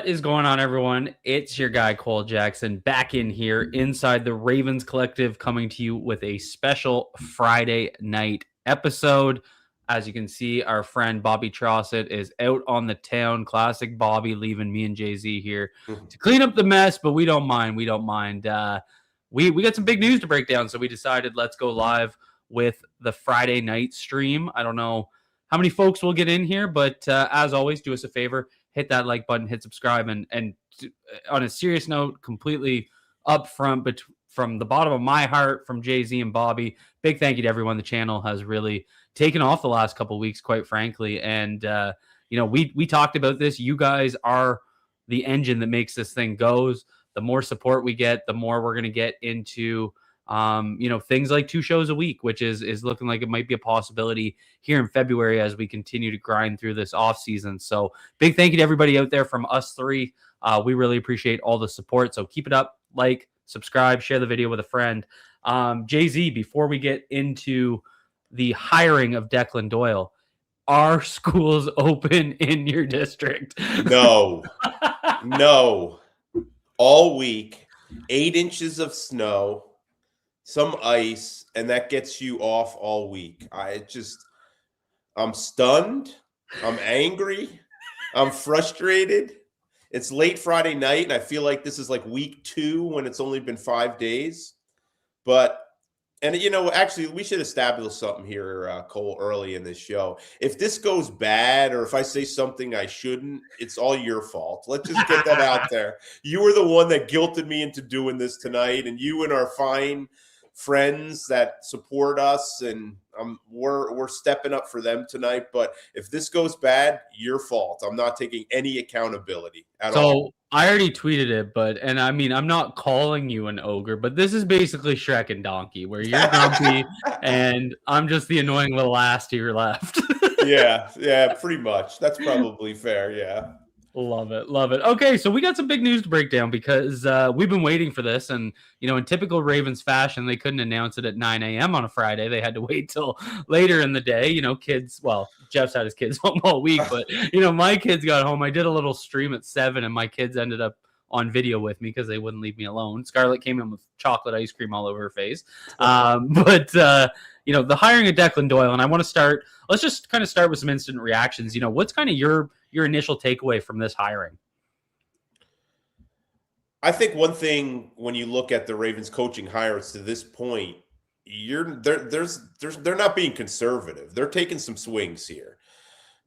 What is going on, everyone? It's your guy, Cole Jackson, back in here inside the Ravens Collective, coming to you with a special Friday night episode. As you can see, our friend Bobby Trossett is out on the town. Classic Bobby leaving me and Jay-Z here to clean up the mess, but we don't mind. We don't mind. We got some big news to break down, so we decided let's go live with the Friday night stream. I don't know how many folks will get in here, but as always, do us a favor. Hit that like button, hit subscribe, and on a serious note, completely upfront, but from the bottom of my heart, from Jay-Z and Bobby, big thank you to everyone. The channel has really taken off the last couple of weeks, quite frankly, and we talked about this. You guys are the engine that makes this thing goes. The more support we get, the more we're going to get into things like 2 shows a week, which is looking like it might be a possibility here in February as we continue to grind through this off season. So big thank you to everybody out there from us three. We really appreciate all the support. So keep it up, like, subscribe, share the video with a friend. Jay-Z, before we get into the hiring of Declan Doyle, are schools open in your district? No. All week, 8 inches of snow, some ice, and that gets you off all week. I'm stunned. I'm angry. I'm frustrated. It's late Friday night, and I feel like this is like week 2 when it's only been 5 days. Actually, we should establish something here, Cole, early in this show. If this goes bad or if I say something I shouldn't, it's all your fault. Let's just get that out there. You were the one that guilted me into doing this tonight, and you and our fine friends that support us, and we're stepping up for them tonight. But if this goes bad, your fault. I'm not taking any accountability at all. So I already tweeted it, and I mean, I'm not calling you an ogre, but this is basically Shrek and Donkey, where you're grumpy and I'm just the annoying little ass to your left. Yeah, pretty much. That's probably fair. Yeah. Love it. Okay, so we got some big news to break down because we've been waiting for this. And, in typical Ravens fashion, they couldn't announce it at 9 a.m. on a Friday. They had to wait till later in the day. Kids, well, Jeff's had his kids home all week, but, my kids got home. I did a little stream at 7, and my kids ended up on video with me because they wouldn't leave me alone. Scarlett came in with chocolate ice cream all over her face. The hiring of Declan Doyle, and I want to start, let's just kind of start with some instant reactions. What's kind of your initial takeaway from this hiring? I think one thing when you look at the Ravens coaching hires to this point, they're not being conservative. They're taking some swings here.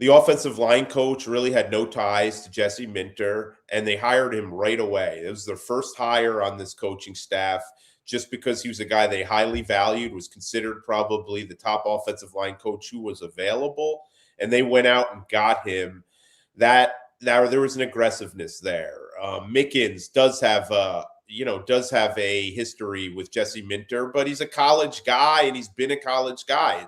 The offensive line coach really had no ties to Jesse Minter, and they hired him right away. It was their first hire on this coaching staff just because he was a guy they highly valued, was considered probably the top offensive line coach who was available, and they went out and got him. There was an aggressiveness there. Mickens does have a history with Jesse Minter, but he's a college guy, and he's been a college guy.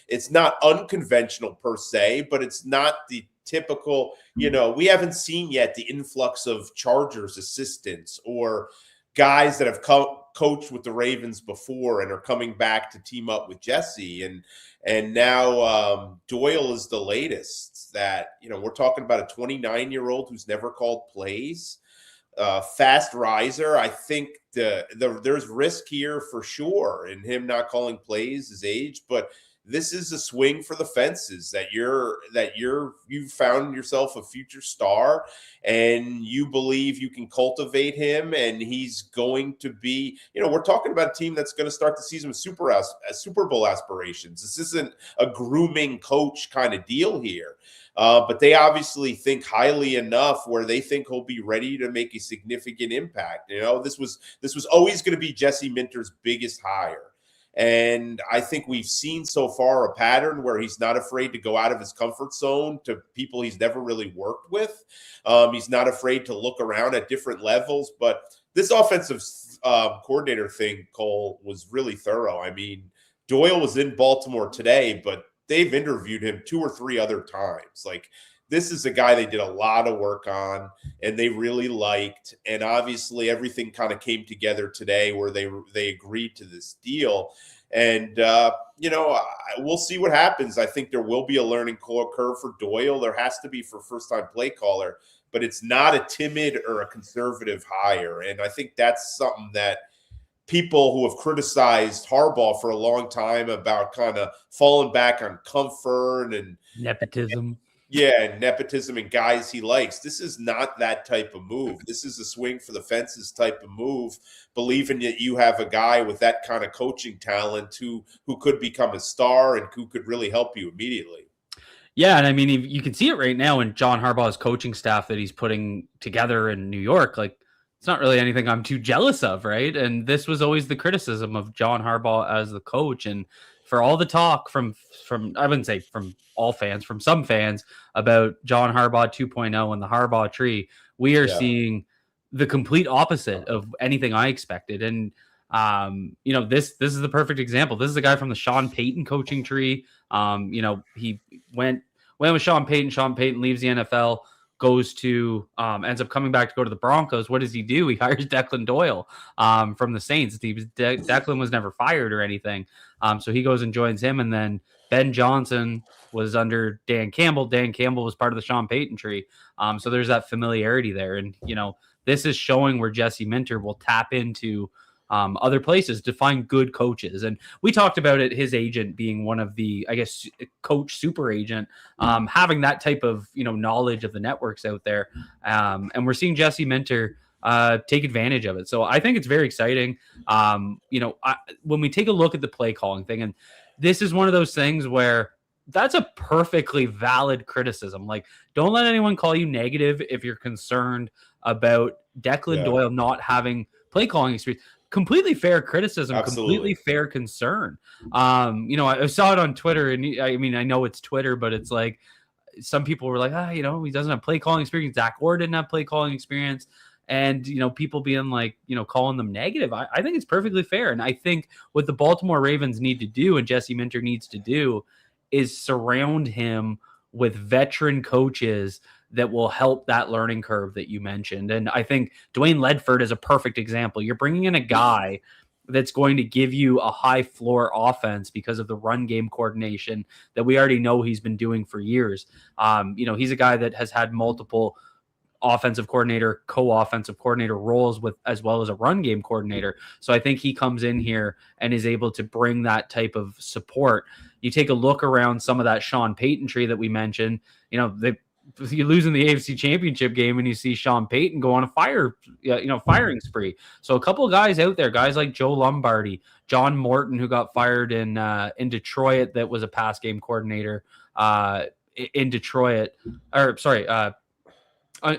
It's not unconventional per se, but it's not the typical, we haven't seen yet the influx of Chargers assistants or guys that have coached with the Ravens before and are coming back to team up with Jesse. And now Doyle is the latest that, we're talking about a 29-year-old who's never called plays. Fast riser. I think there's risk here for sure in him not calling plays, his age, but this is a swing for the fences that you've found yourself a future star and you believe you can cultivate him, and he's going to be, we're talking about a team that's going to start the season with Super Bowl aspirations. This isn't a grooming coach kind of deal here. But they obviously think highly enough where they think he'll be ready to make a significant impact. This was always going to be Jesse Minter's biggest hire. And I think we've seen so far a pattern where he's not afraid to go out of his comfort zone to people he's never really worked with. He's not afraid to look around at different levels. But this offensive coordinator thing, Cole, was really thorough. I mean, Doyle was in Baltimore today, but they've interviewed him 2 or 3 other times. Like, this is a guy they did a lot of work on and they really liked. And obviously everything kind of came together today where they agreed to this deal. And, we'll see what happens. I think there will be a learning curve for Doyle. There has to be for first-time play caller. but it's not a timid or a conservative hire. And I think that's something that people who have criticized Harbaugh for a long time about kind of falling back on comfort and Nepotism. and nepotism and guys he likes. This is not that type of move. This is a swing for the fences type of move, believing that you have a guy with that kind of coaching talent who could become a star and who could really help you immediately. Yeah, and I mean, you can see it right now in John Harbaugh's coaching staff that he's putting together in New York. Like, it's not really anything I'm too jealous of, right? And this was always the criticism of John Harbaugh as the coach. And for all the talk from I wouldn't say from all fans, from some fans about John Harbaugh 2.0 and the Harbaugh tree, we are seeing the complete opposite of anything I expected. And this is the perfect example. This is a guy from the Sean Payton coaching tree. He went with Sean Payton. Sean Payton leaves the NFL, goes to ends up coming back to go to the Broncos. What does he do? He hires Declan Doyle from the Saints. Declan was never fired or anything. So he goes and joins him, and then Ben Johnson was under Dan Campbell. Dan Campbell was part of the Sean Payton tree. So there's that familiarity there. And, this is showing where Jesse Minter will tap into other places to find good coaches. And we talked about it, his agent being one of the, I guess, coach super agent, having that type of, knowledge of the networks out there. And we're seeing Jesse Minter take advantage of it. So I think it's very exciting. When we take a look at the play calling thing, and this is one of those things where that's a perfectly valid criticism. Like, don't let anyone call you negative if you're concerned about Declan Doyle not having play calling experience. Completely fair criticism. Absolutely. Completely fair concern. I saw it on Twitter, and I mean, I know it's Twitter, but it's like some people were like, he doesn't have play calling experience. Zach Orr didn't have play calling experience. And, people being like, calling them negative. I think it's perfectly fair. And I think what the Baltimore Ravens need to do, and Jesse Minter needs to do, is surround him with veteran coaches that will help that learning curve that you mentioned. And I think Dwayne Ledford is a perfect example. You're bringing in a guy that's going to give you a high floor offense because of the run game coordination that we already know he's been doing for years. He's a guy that has had multiple offensive coordinator, co-offensive coordinator roles with, as well as a run game coordinator. So I think he comes in here and is able to bring that type of support. You take a look around some of that Sean Payton tree that we mentioned, you lose in the AFC Championship game and you see Sean Payton go on a firing spree. So a couple of guys out there, guys like Joe Lombardi, John Morton, who got fired in Detroit, that was a pass game coordinator in Detroit,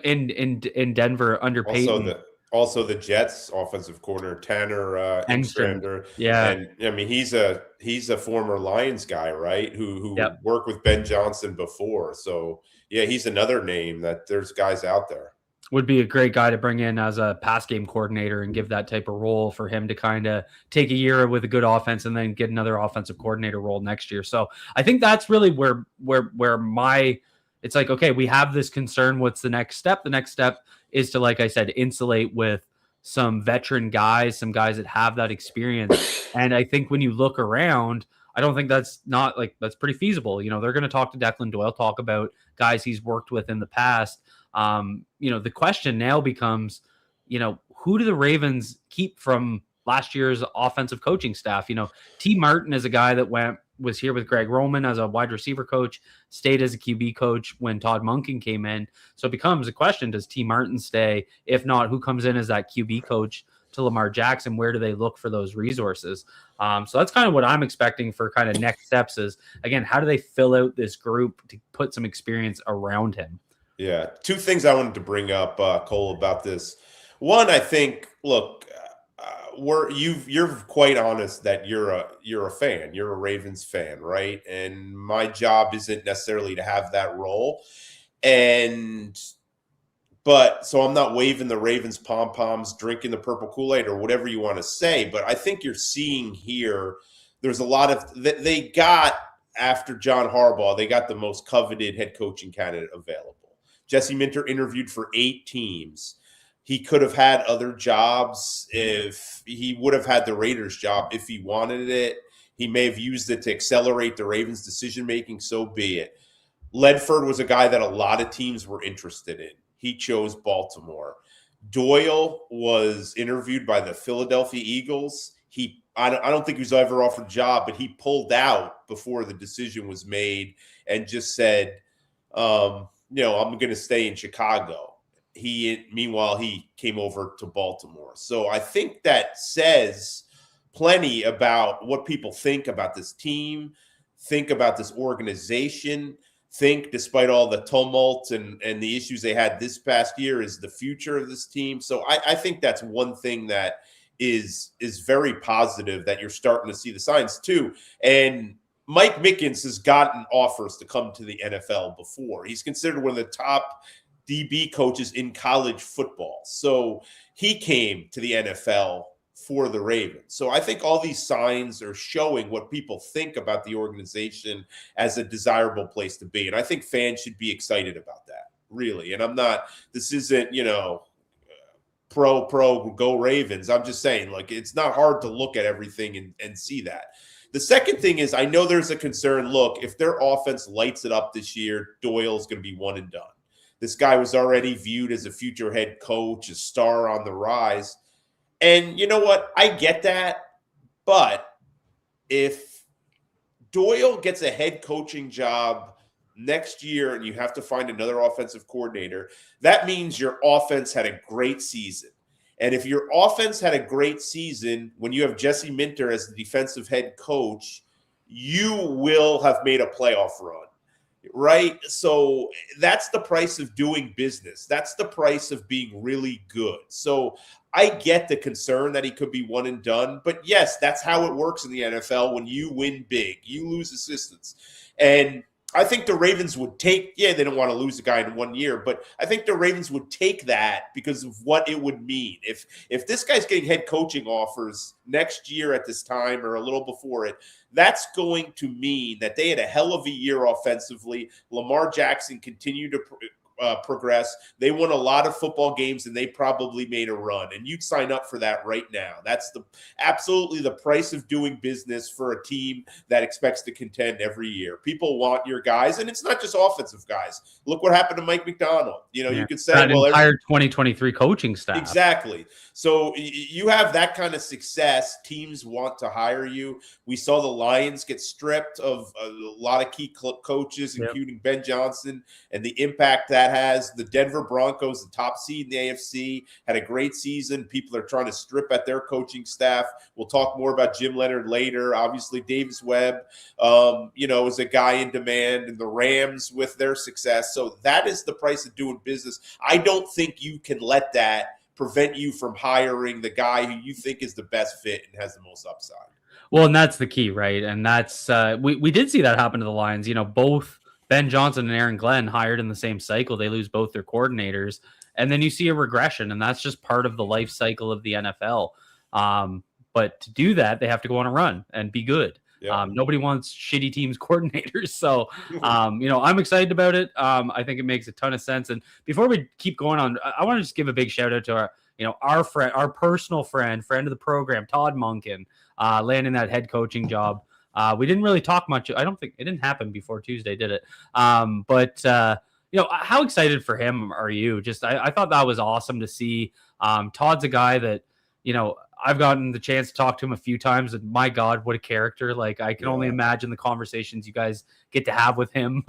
in Denver under Payton. Also the Jets offensive coordinator Tanner Engstrander. Yeah. And I mean, he's a former Lions guy, right? Who worked with Ben Johnson before. So yeah, he's another name that there's guys out there. Would be a great guy to bring in as a pass game coordinator and give that type of role for him to kind of take a year with a good offense and then get another offensive coordinator role next year. So I think that's really where it's like, okay, we have this concern. What's the next step? The next step is to, like I said, insulate with some veteran guys, some guys that have that experience. And I think when you look around, I don't think that's pretty feasible. They're going to talk to Declan Doyle, talk about guys he's worked with in the past. The question now becomes, who do the Ravens keep from last year's offensive coaching staff? T. Martin is a guy that was here with Greg Roman as a wide receiver coach, stayed as a QB coach when Todd Monkin came in. So it becomes a question, does T. Martin stay? If not, who comes in as that QB coach to Lamar Jackson? Where do they look for those resources? So that's kind of what I'm expecting for kind of next steps is, again, how do they fill out this group to put some experience around him? Yeah. Two things I wanted to bring up, Cole, about this. One, I think, look, you're quite honest that you're a fan. You're a Ravens fan, right? And my job isn't necessarily to have that role. But so I'm not waving the Ravens pom-poms, drinking the purple Kool-Aid or whatever you want to say. But I think you're seeing here, there's a lot of, they got, after John Harbaugh, they got the most coveted head coaching candidate available. Jesse Minter interviewed for 8 teams. He could have had other jobs. If he would have had the Raiders job if he wanted it. He may have used it to accelerate the Ravens' decision-making, so be it. Ledford was a guy that a lot of teams were interested in. he chose Baltimore. Doyle was interviewed by the Philadelphia Eagles. I don't think he was ever offered a job, but he pulled out before the decision was made and just said, I'm going to stay in Chicago. Meanwhile, he came over to Baltimore. So I think that says plenty about what people think about this team, think about this organization, think despite all the tumult and the issues they had this past year is the future of this team. So I think that's one thing that is very positive, that you're starting to see the signs too. And Mike Mickens has gotten offers to come to the NFL before. He's considered one of the top DB coaches in college football. So he came to the NFL for the Ravens. So I think all these signs are showing what people think about the organization as a desirable place to be. And I think fans should be excited about that, really. And this isn't, pro, go Ravens. I'm just saying, like, it's not hard to look at everything and see that. The second thing is, I know there's a concern. Look, if their offense lights it up this year, Doyle's going to be one and done. This guy was already viewed as a future head coach, a star on the rise. And you know what? I get that. But if Doyle gets a head coaching job next year and you have to find another offensive coordinator, that means your offense had a great season. And if your offense had a great season when you have Jesse Minter as the defensive head coach, you will have made a playoff run, right? So that's the price of doing business. That's the price of being really good. So I get the concern that he could be one and done, but yes, that's how it works in the NFL. When you win big, you lose assistants. And I think the Ravens would take, they don't want to lose a guy in 1 year, but I think the Ravens would take that because of what it would mean. If this guy's getting head coaching offers next year at this time or a little before it, that's going to mean that they had a hell of a year offensively. Lamar Jackson continued to progress. They won a lot of football games and they probably made a run, and you'd sign up for that right now. That's absolutely the price of doing business for a team that expects to contend every year. People want your guys, and it's not just offensive guys. Look what happened to Mike McDonald. You could say, that entire 2023 coaching staff. Exactly. So you have that kind of success. Teams want to hire you. We saw the Lions get stripped of a lot of key coaches, including Ben Johnson, and the impact that has. The Denver Broncos, the top seed in the AFC, had a great season. People are trying to strip at their coaching staff. We'll talk more about Jim Leonard later. Obviously, Davis Webb, is a guy in demand, and the Rams with their success. So that is the price of doing business. I don't think you can let that prevent you from hiring the guy who you think is the best fit and has the most upside. Well, and that's the key, right? And that's we did see that happen to the Lions. Both Ben Johnson and Aaron Glenn hired in the same cycle. They lose both their coordinators, and then you see a regression, and that's just part of the life cycle of the NFL. But to do that, they have to go on a run and be good. Yeah. Nobody wants shitty teams coordinators. So, I'm excited about it. I think it makes a ton of sense. And before we keep going on, I want to just give a big shout out to our friend, our personal friend of the program, Todd Monkin, landing that head coaching job. We didn't really talk much. I don't think it didn't happen before Tuesday, did it? But how excited for him are you? Just, I thought that was awesome to see. Todd's a guy that, I've gotten the chance to talk to him a few times, and my God, what a character. Like, I can only imagine the conversations you guys get to have with him,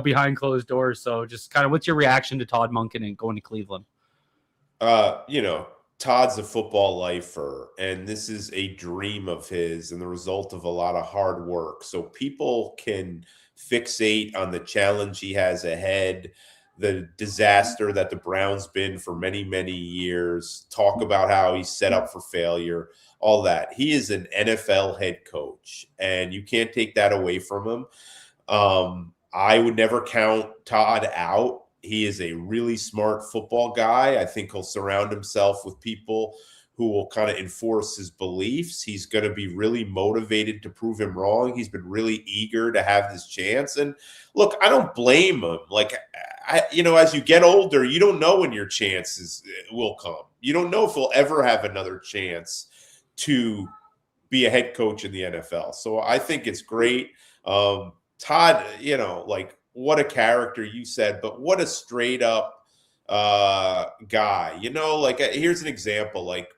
behind closed doors. So just kind of, what's your reaction to Todd Monkin and going to Cleveland? Todd's a football lifer, and this is a dream of his and the result of a lot of hard work. So people can fixate on the challenge he has ahead, the disaster that the Browns been for many, many years, talk about how he's set up for failure, all that. He is an NFL head coach, and you can't take that away from him. I would never count Todd out. He is a really smart football guy. I think he'll surround himself with people who will kind of enforce his beliefs. He's going to be really motivated to prove him wrong. He's been really eager to have this chance. And look, I don't blame him. Like, as you get older, you don't know when your chances will come. You don't know if he'll ever have another chance to be a head coach in the NFL. So I think it's great. Todd, what a character, you said, but what a straight up guy. Like here's an example. Like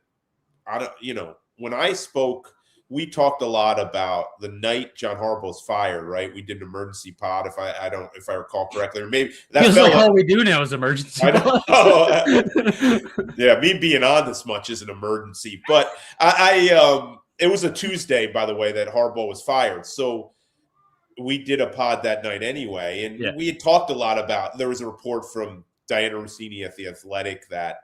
when I spoke, we talked a lot about the night John Harbaugh's fired. Right, we did an emergency pod, if I recall correctly, or maybe that feels felt like all we do now is emergency pods. Yeah, me being on this much is an emergency, but it was a Tuesday, by the way, that Harbaugh was fired, so we did a pod that night anyway, and we had talked a lot about. There was a report from Diana Rossini at The Athletic that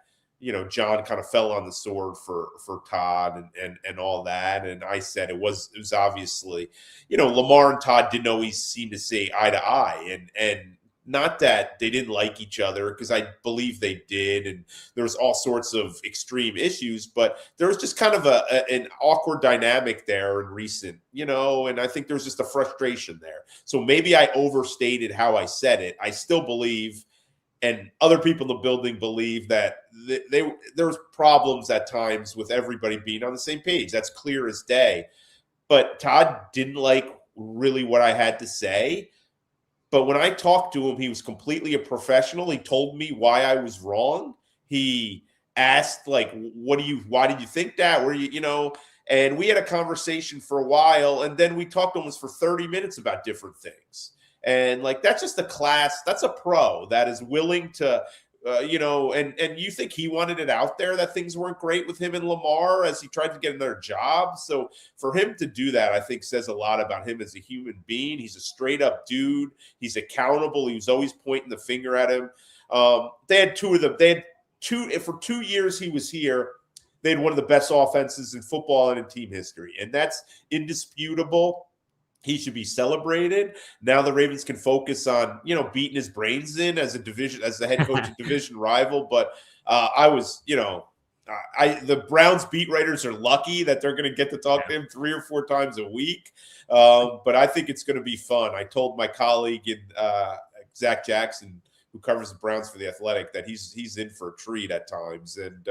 John kind of fell on the sword for Todd and all that, and I said it was obviously Lamar and Todd didn't always seem to see eye to eye, and not that they didn't like each other, because I believe they did, and there was all sorts of extreme issues, but there was just kind of an awkward dynamic there in recent, and I think there's just a frustration there. So maybe I overstated how I said it. I still believe, and other people in the building believe, that there was problems at times with everybody being on the same page. That's clear as day. But Todd didn't like really what I had to say. But when I talked to him, he was completely a professional. He told me why I was wrong. He asked, like, why did you think that? And we had a conversation for a while, and then we talked almost for 30 minutes about different things. And like, that's just a class. That's a pro that is willing to, and you think he wanted it out there that things weren't great with him and Lamar as he tried to get another job. So for him to do that, I think says a lot about him as a human being. He's a straight up dude. He's accountable. He was always pointing the finger at him. They had two of them. For 2 years he was here. They had one of the best offenses in football and in team history. And that's indisputable. He should be celebrated. Now the Ravens can focus on, beating his brains in as the head coach of division rival. But the Browns beat writers are lucky that they're going to get to talk to him 3 or 4 times a week. But I think it's going to be fun. I told my colleague Zach Jackson, who covers the Browns for The Athletic, that he's in for a treat at times. And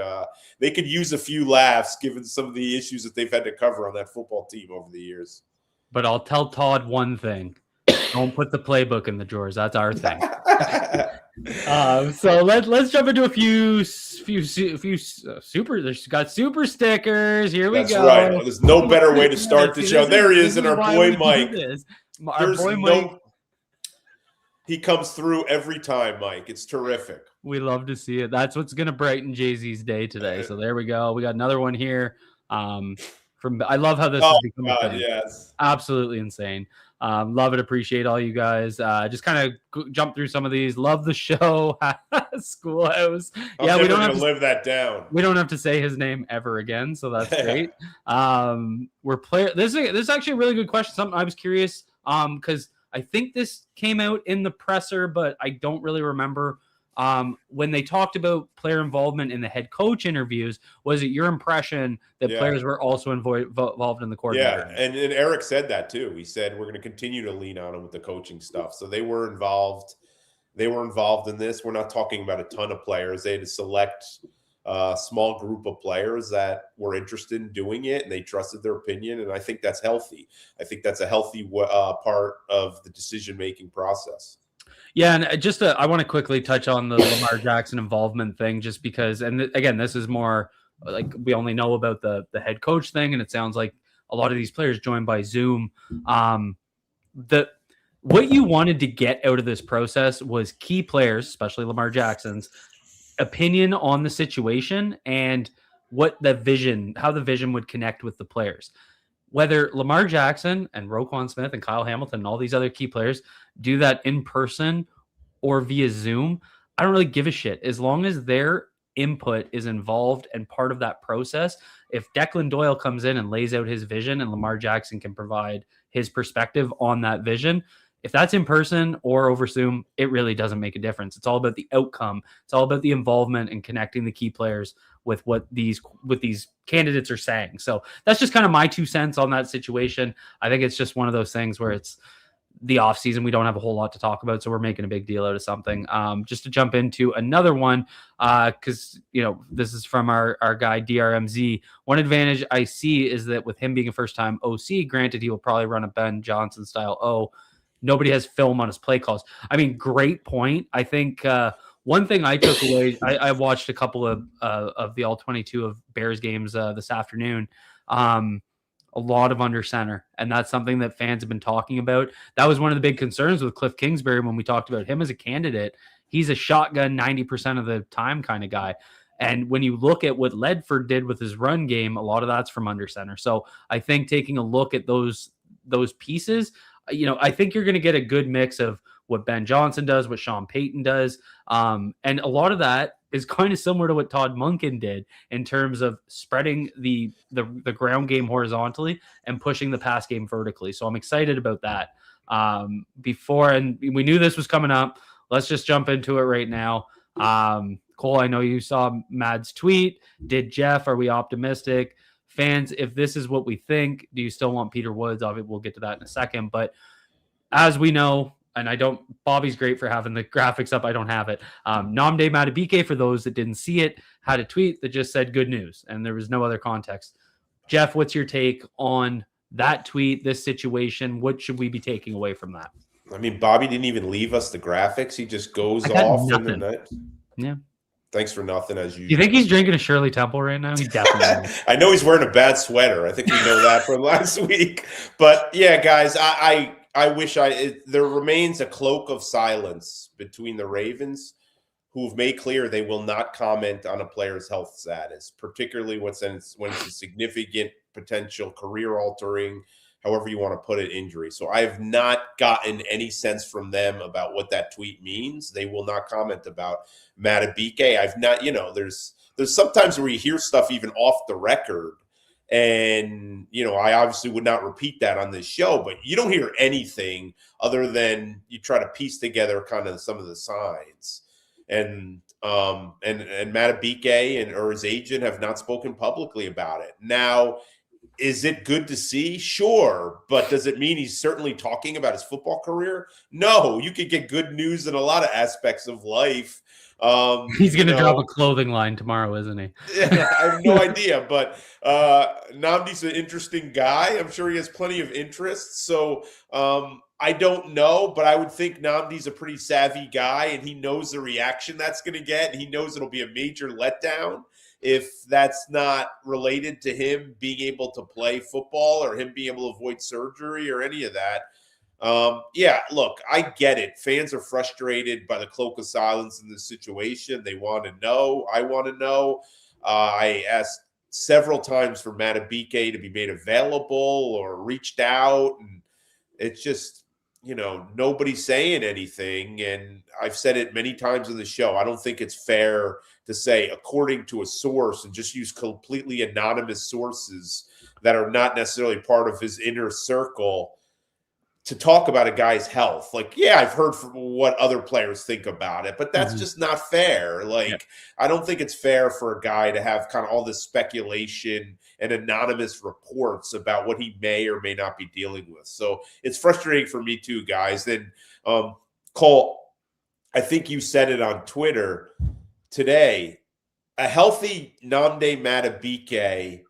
they could use a few laughs given some of the issues that they've had to cover on that football team over the years. But I'll tell Todd one thing: don't put the playbook in the drawers. That's our thing. So let's jump into a few super. There's got super stickers. Here we go. That's right. Well, there's no better way to start the show. There he is, and our boy Mike. Mike. He comes through every time, Mike. It's terrific. We love to see it. That's what's going to brighten Jay-Z's day today. So there we go. We got another one here. I love how this is becoming a thing. Yes. Absolutely insane. Love it. Appreciate all you guys. Just kind of jump through some of these. Love the show. Schoolhouse. We don't have to live that down. We don't have to say his name ever again, so that's great. This is actually a really good question. Something I was curious because I think this came out in the presser, but I don't really remember. When they talked about player involvement in the head coach interviews, was it your impression that players were also involved in the coordinator? Yeah, and Eric said that too. He said we're going to continue to lean on them with the coaching stuff. So they were involved. They were involved in this. We're not talking about a ton of players. They had to select a small group of players that were interested in doing it, and they trusted their opinion. And I think that's healthy. I think that's a healthy part of the decision-making process. Yeah, and I want to quickly touch on the Lamar Jackson involvement thing, just because, and again, this is more like we only know about the head coach thing, and it sounds like a lot of these players joined by Zoom. What you wanted to get out of this process was key players, especially Lamar Jackson's opinion on the situation and how the vision would connect with the players. Whether Lamar Jackson and Roquan Smith and Kyle Hamilton and all these other key players do that in person or via Zoom, I don't really give a shit. As long as their input is involved and part of that process, if Declan Doyle comes in and lays out his vision and Lamar Jackson can provide his perspective on that vision, if that's in person or over Zoom, it really doesn't make a difference. It's all about the outcome. It's all about the involvement and connecting the key players with what these candidates are saying. So that's just kind of my 2 cents on that situation. I think it's just one of those things where it's the offseason. We don't have a whole lot to talk about, so we're making a big deal out of something. Just to jump into another one, because this is from our guy DRMZ. One advantage I see is that with him being a first-time OC, granted he will probably run a Ben Johnson style nobody has film on his play calls. I mean, great point. I think One thing I took away, I watched a couple of the all 22 of Bears games this afternoon. A lot of under center, and that's something that fans have been talking about. That was one of the big concerns with Cliff Kingsbury when we talked about him as a candidate. He's a shotgun 90% of the time kind of guy. And when you look at what Ledford did with his run game, a lot of that's from under center. So I think taking a look at those pieces, I think you're going to get a good mix of what Ben Johnson does, what Sean Payton does. And a lot of that is kind of similar to what Todd Monkin did in terms of spreading the ground game horizontally and pushing the pass game vertically. So I'm excited about that. And we knew this was coming up. Let's just jump into it right now. Cole, I know you saw Mad's tweet. Did Jeff? Are we optimistic? Fans, if this is what we think, do you still want Peter Woods? Obviously, we'll get to that in a second. But as we know, and Bobby's great for having the graphics up. I don't have it. Nnamdi Madubuike, for those that didn't see it, had a tweet that just said good news, and there was no other context. Jeff, what's your take on that tweet, this situation? What should we be taking away from that? I mean, Bobby didn't even leave us the graphics. He just goes off in the night. Yeah. Thanks for nothing, as usual. Do you think he's drinking a Shirley Temple right now? He definitely is. I know he's wearing a bad sweater. I think we know that from last week. But, yeah, guys, I wish there remains a cloak of silence between the Ravens, who have made clear they will not comment on a player's health status, particularly when it's a significant potential career-altering, however you want to put it, injury. So I have not gotten any sense from them about what that tweet means. They will not comment about Madubuike. I've not, there's sometimes where you hear stuff even off the record. And, I obviously would not repeat that on this show, but you don't hear anything other than you try to piece together kind of some of the signs. And Madubuike or his agent have not spoken publicly about it. Now, is it good to see? Sure. But does it mean he's certainly talking about his football career? No. You could get good news in a lot of aspects of life. He's going to drop a clothing line tomorrow, isn't he? Yeah, I have no idea. But Nnamdi's an interesting guy. I'm sure he has plenty of interests. So I don't know, but I would think Nnamdi's a pretty savvy guy, and he knows the reaction that's going to get. And he knows it'll be a major letdown if that's not related to him being able to play football or him being able to avoid surgery or any of that. Yeah, look, I get it. Fans are frustrated by the cloak of silence in this situation. They want to know. I want to know. I asked several times for Madubuike to be made available or reached out, and it's just, nobody's saying anything. And I've said it many times in the show. I don't think it's fair to say, according to a source, and just use completely anonymous sources that are not necessarily part of his inner circle to talk about a guy's health. Like, yeah, I've heard from what other players think about it, but that's just not fair. Like, I don't think it's fair for a guy to have kind of all this speculation and anonymous reports about what he may or may not be dealing with. So it's frustrating for me too, guys. Then, Cole, I think you said it on Twitter today. A healthy Nnamdi Madubuike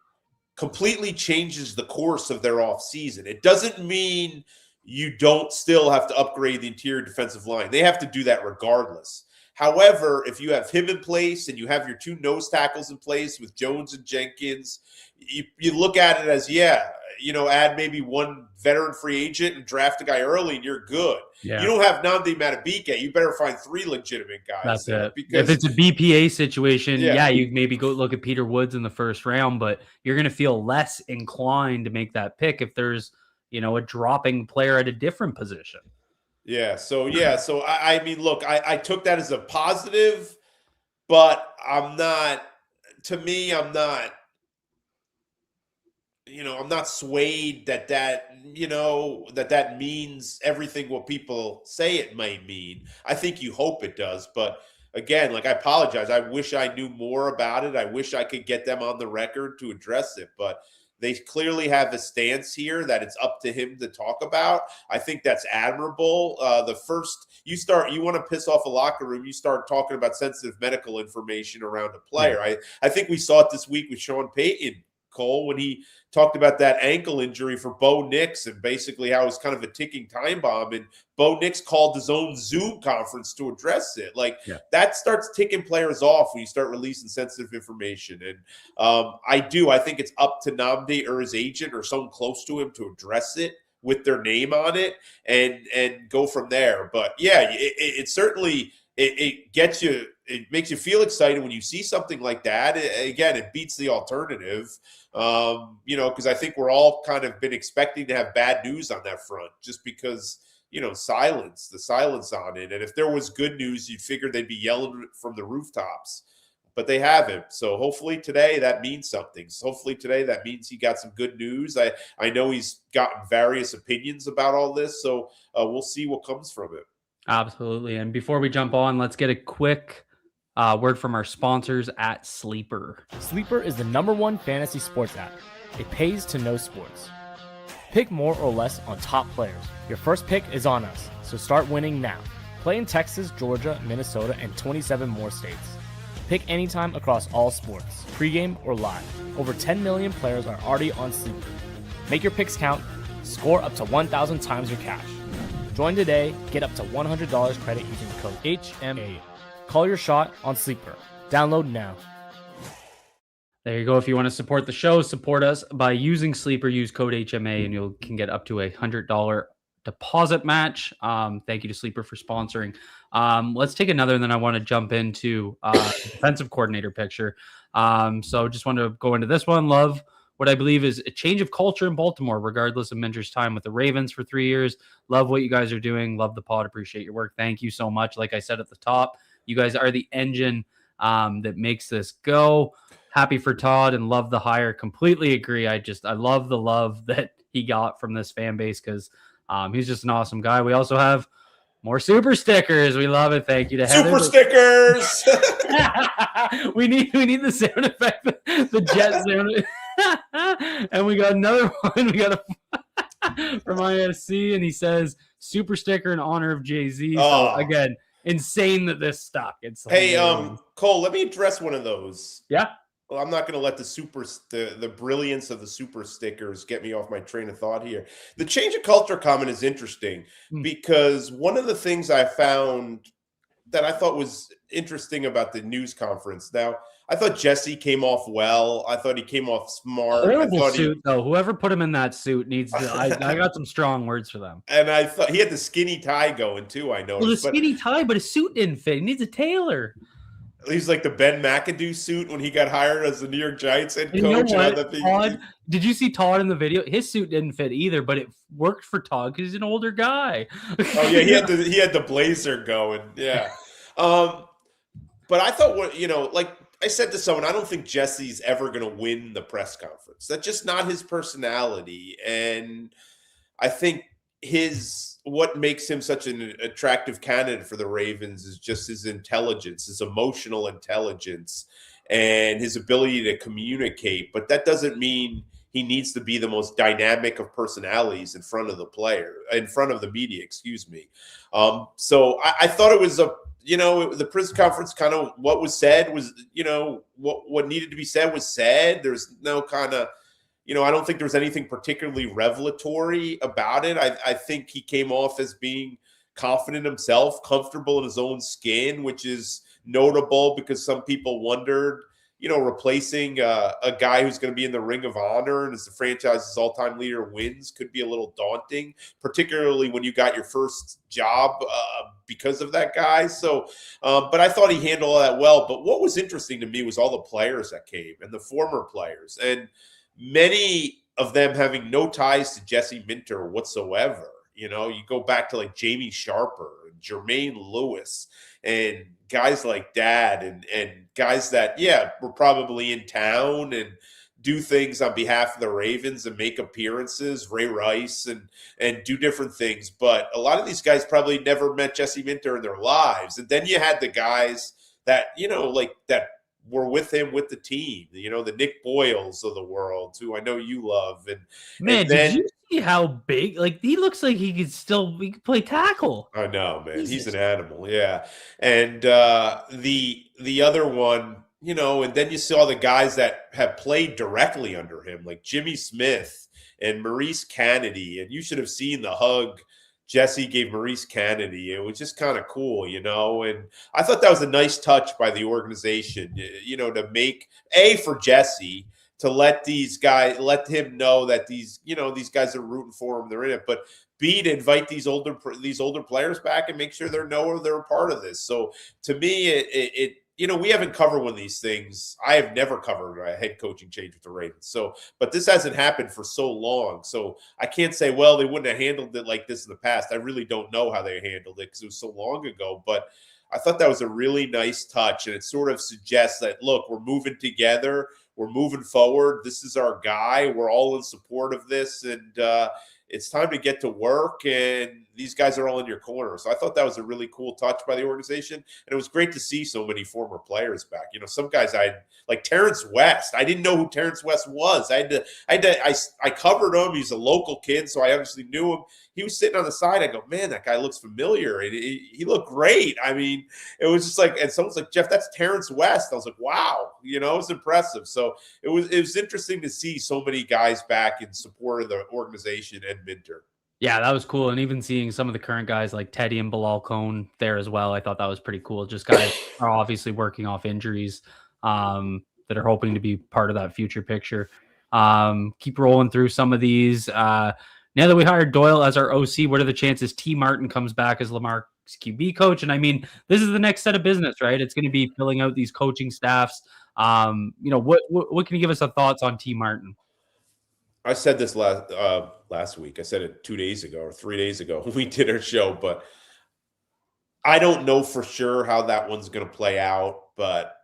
completely changes the course of their offseason. It doesn't mean you don't still have to upgrade the interior defensive line. They have to do that regardless. However, if you have him in place and you have your two nose tackles in place with Jones and Jenkins, you look at it as, add maybe one veteran free agent and draft a guy early and you're good. Yeah. You don't have Nnamdi Madubuike. You better find three legitimate guys. That's it. Because if it's a BPA situation, you maybe go look at Peter Woods in the first round, but you're going to feel less inclined to make that pick if there's, a dropping player at a different position. Yeah. So I mean, look, I took that as a positive, but I'm not swayed that means everything what people say it might mean. I think you hope it does, but again, I apologize. I wish I knew more about it. I wish I could get them on the record to address it, but they clearly have a stance here that it's up to him to talk about. I think that's admirable. The first you want to piss off a locker room, you start talking about sensitive medical information around a player. I think we saw it this week with Sean Payton, Cole, when he talked about that ankle injury for Bo Nix and basically how it was kind of a ticking time bomb. And Bo Nix called his own Zoom conference to address it. Like, that starts ticking players off when you start releasing sensitive information. And I think it's up to Nnamdi or his agent or someone close to him to address it with their name on it and go from there. But yeah, it certainly it gets you. It makes you feel excited when you see something like that. It beats the alternative, because I think we're all kind of been expecting to have bad news on that front just because, the silence on it. And if there was good news, you'd figure they'd be yelling from the rooftops, but they haven't. So hopefully today that means something. So hopefully today that means he got some good news. I know he's gotten various opinions about all this, so we'll see what comes from it. Absolutely. And before we jump on, let's get a quick word from our sponsors at Sleeper. Sleeper is the #1 fantasy sports app. It pays to know sports. Pick more or less on top players. Your first pick is on us, so start winning now. Play in Texas, Georgia, Minnesota, and 27 more states. Pick anytime across all sports, pregame or live. Over 10 million players are already on Sleeper. Make your picks count. Score up to 1,000 times your cash. Join today. Get up to $100 credit using the code HMA. Call your shot on Sleeper. Download now. There you go. If you want to support the show, support us by using Sleeper. Use code HMA, and you can get up to $100 deposit match. Thank you to Sleeper for sponsoring. Let's take another, and then I want to jump into defensive coordinator picture. So just want to go into this one. Love what I believe is a change of culture in Baltimore, regardless of Minter's time with the Ravens for 3 years. Love what you guys are doing. Love the pod. Appreciate your work. Thank you so much. Like I said at the top, you guys are the engine that makes this go. Happy for Todd and love the hire. Completely agree. I love the love that he got from this fan base because he's just an awesome guy. We also have more super stickers. We love it. Thank you to Heather. Super stickers. we need the sound effect, the jet sound. And we got another one. We got a from ISC, and he says super sticker in honor of Jay-Z. So again, insane that this stuck. It's hey, Cole, let me address one of those. Yeah. Well, I'm not going to let the brilliance of the super stickers get me off my train of thought here. The change of culture comment is interesting because one of the things I found that I thought was interesting about the news conference. Now, I thought Jesse came off well. I thought he came off smart. Horrible suit, though. Whoever put him in that suit needs to. I got some strong words for them. And I thought he had the skinny tie going too. I noticed. Well, the skinny tie, but his suit didn't fit. He needs a tailor. He's like the Ben McAdoo suit when he got hired as the New York Giants head coach. You know what, Todd, did you see Todd in the video? His suit didn't fit either, but it worked for Todd because he's an older guy. Oh yeah, he had the blazer going. Yeah, but I thought like I said to someone, I don't think Jesse's ever going to win the press conference. That's just not his personality, and I think what makes him such an attractive candidate for the Ravens is just his intelligence, his emotional intelligence, and his ability to communicate. But that doesn't mean he needs to be the most dynamic of personalities in front of the media, excuse me. So I thought it was the press conference, kind of what was said was, what needed to be said was said. There's no kind of, I don't think there was anything particularly revelatory about it. I think he came off as being confident himself, comfortable in his own skin, which is notable because some people wondered, replacing a guy who's going to be in the Ring of Honor and is the franchise's all-time leader wins could be a little daunting, particularly when you got your first job because of that guy. So, but I thought he handled all that well. But what was interesting to me was all the players that came and the former players, and many of them having no ties to Jesse Minter whatsoever. You go back to like Jamie Sharper and Jermaine Lewis and guys like that and guys that, were probably in town and do things on behalf of the Ravens and make appearances, Ray Rice and do different things. But a lot of these guys probably never met Jesse Minter in their lives. And then you had the guys that, that were with him with the team, the Nick Boyles of the world, who I know you love. And did you see how big? Like, he looks like he could play tackle. I know, man. Jesus. He's an animal, yeah. And the other one and then you saw the guys that have played directly under him, like Jimmy Smith and Maurice Kennedy. And you should have seen the hug Jesse gave Maurice Kennedy. It was just kind of cool, and I thought that was a nice touch by the organization, to make for Jesse, to let him know that these guys are rooting for him. They're in it, but B, to invite these older players back and make sure they're a part of this. So to me, we haven't covered one of these things. I have never covered a head coaching change with the Ravens. So, but this hasn't happened for so long. So I can't say, well, they wouldn't have handled it like this in the past. I really don't know how they handled it because it was so long ago. But I thought that was a really nice touch. And it sort of suggests that, look, we're moving together. We're moving forward. This is our guy. We're all in support of this. And it's time to get to work. And these guys are all in your corner. So I thought that was a really cool touch by the organization. And it was great to see so many former players back. Some guys like Terrence West. I didn't know who Terrence West was. I covered him. He's a local kid, so I obviously knew him. He was sitting on the side. I go, man, that guy looks familiar. And he looked great. I mean, it was just like, and someone's like, Jeff, that's Terrence West. I was like, wow, it was impressive. So it was interesting to see so many guys back in support of the organization and Minter. Yeah, that was cool. And even seeing some of the current guys like Teddy and Bilal Cohn there as well, I thought that was pretty cool. Just guys are obviously working off injuries that are hoping to be part of that future picture. Keep rolling through some of these. Now that we hired Doyle as our OC, what are the chances T. Martin comes back as Lamar's QB coach? And I mean, this is the next set of business, right? It's going to be filling out these coaching staffs. What can you give us a thoughts on T. Martin? I said this last week. I said it 2 days ago or 3 days ago when we did our show, but I don't know for sure how that one's going to play out. But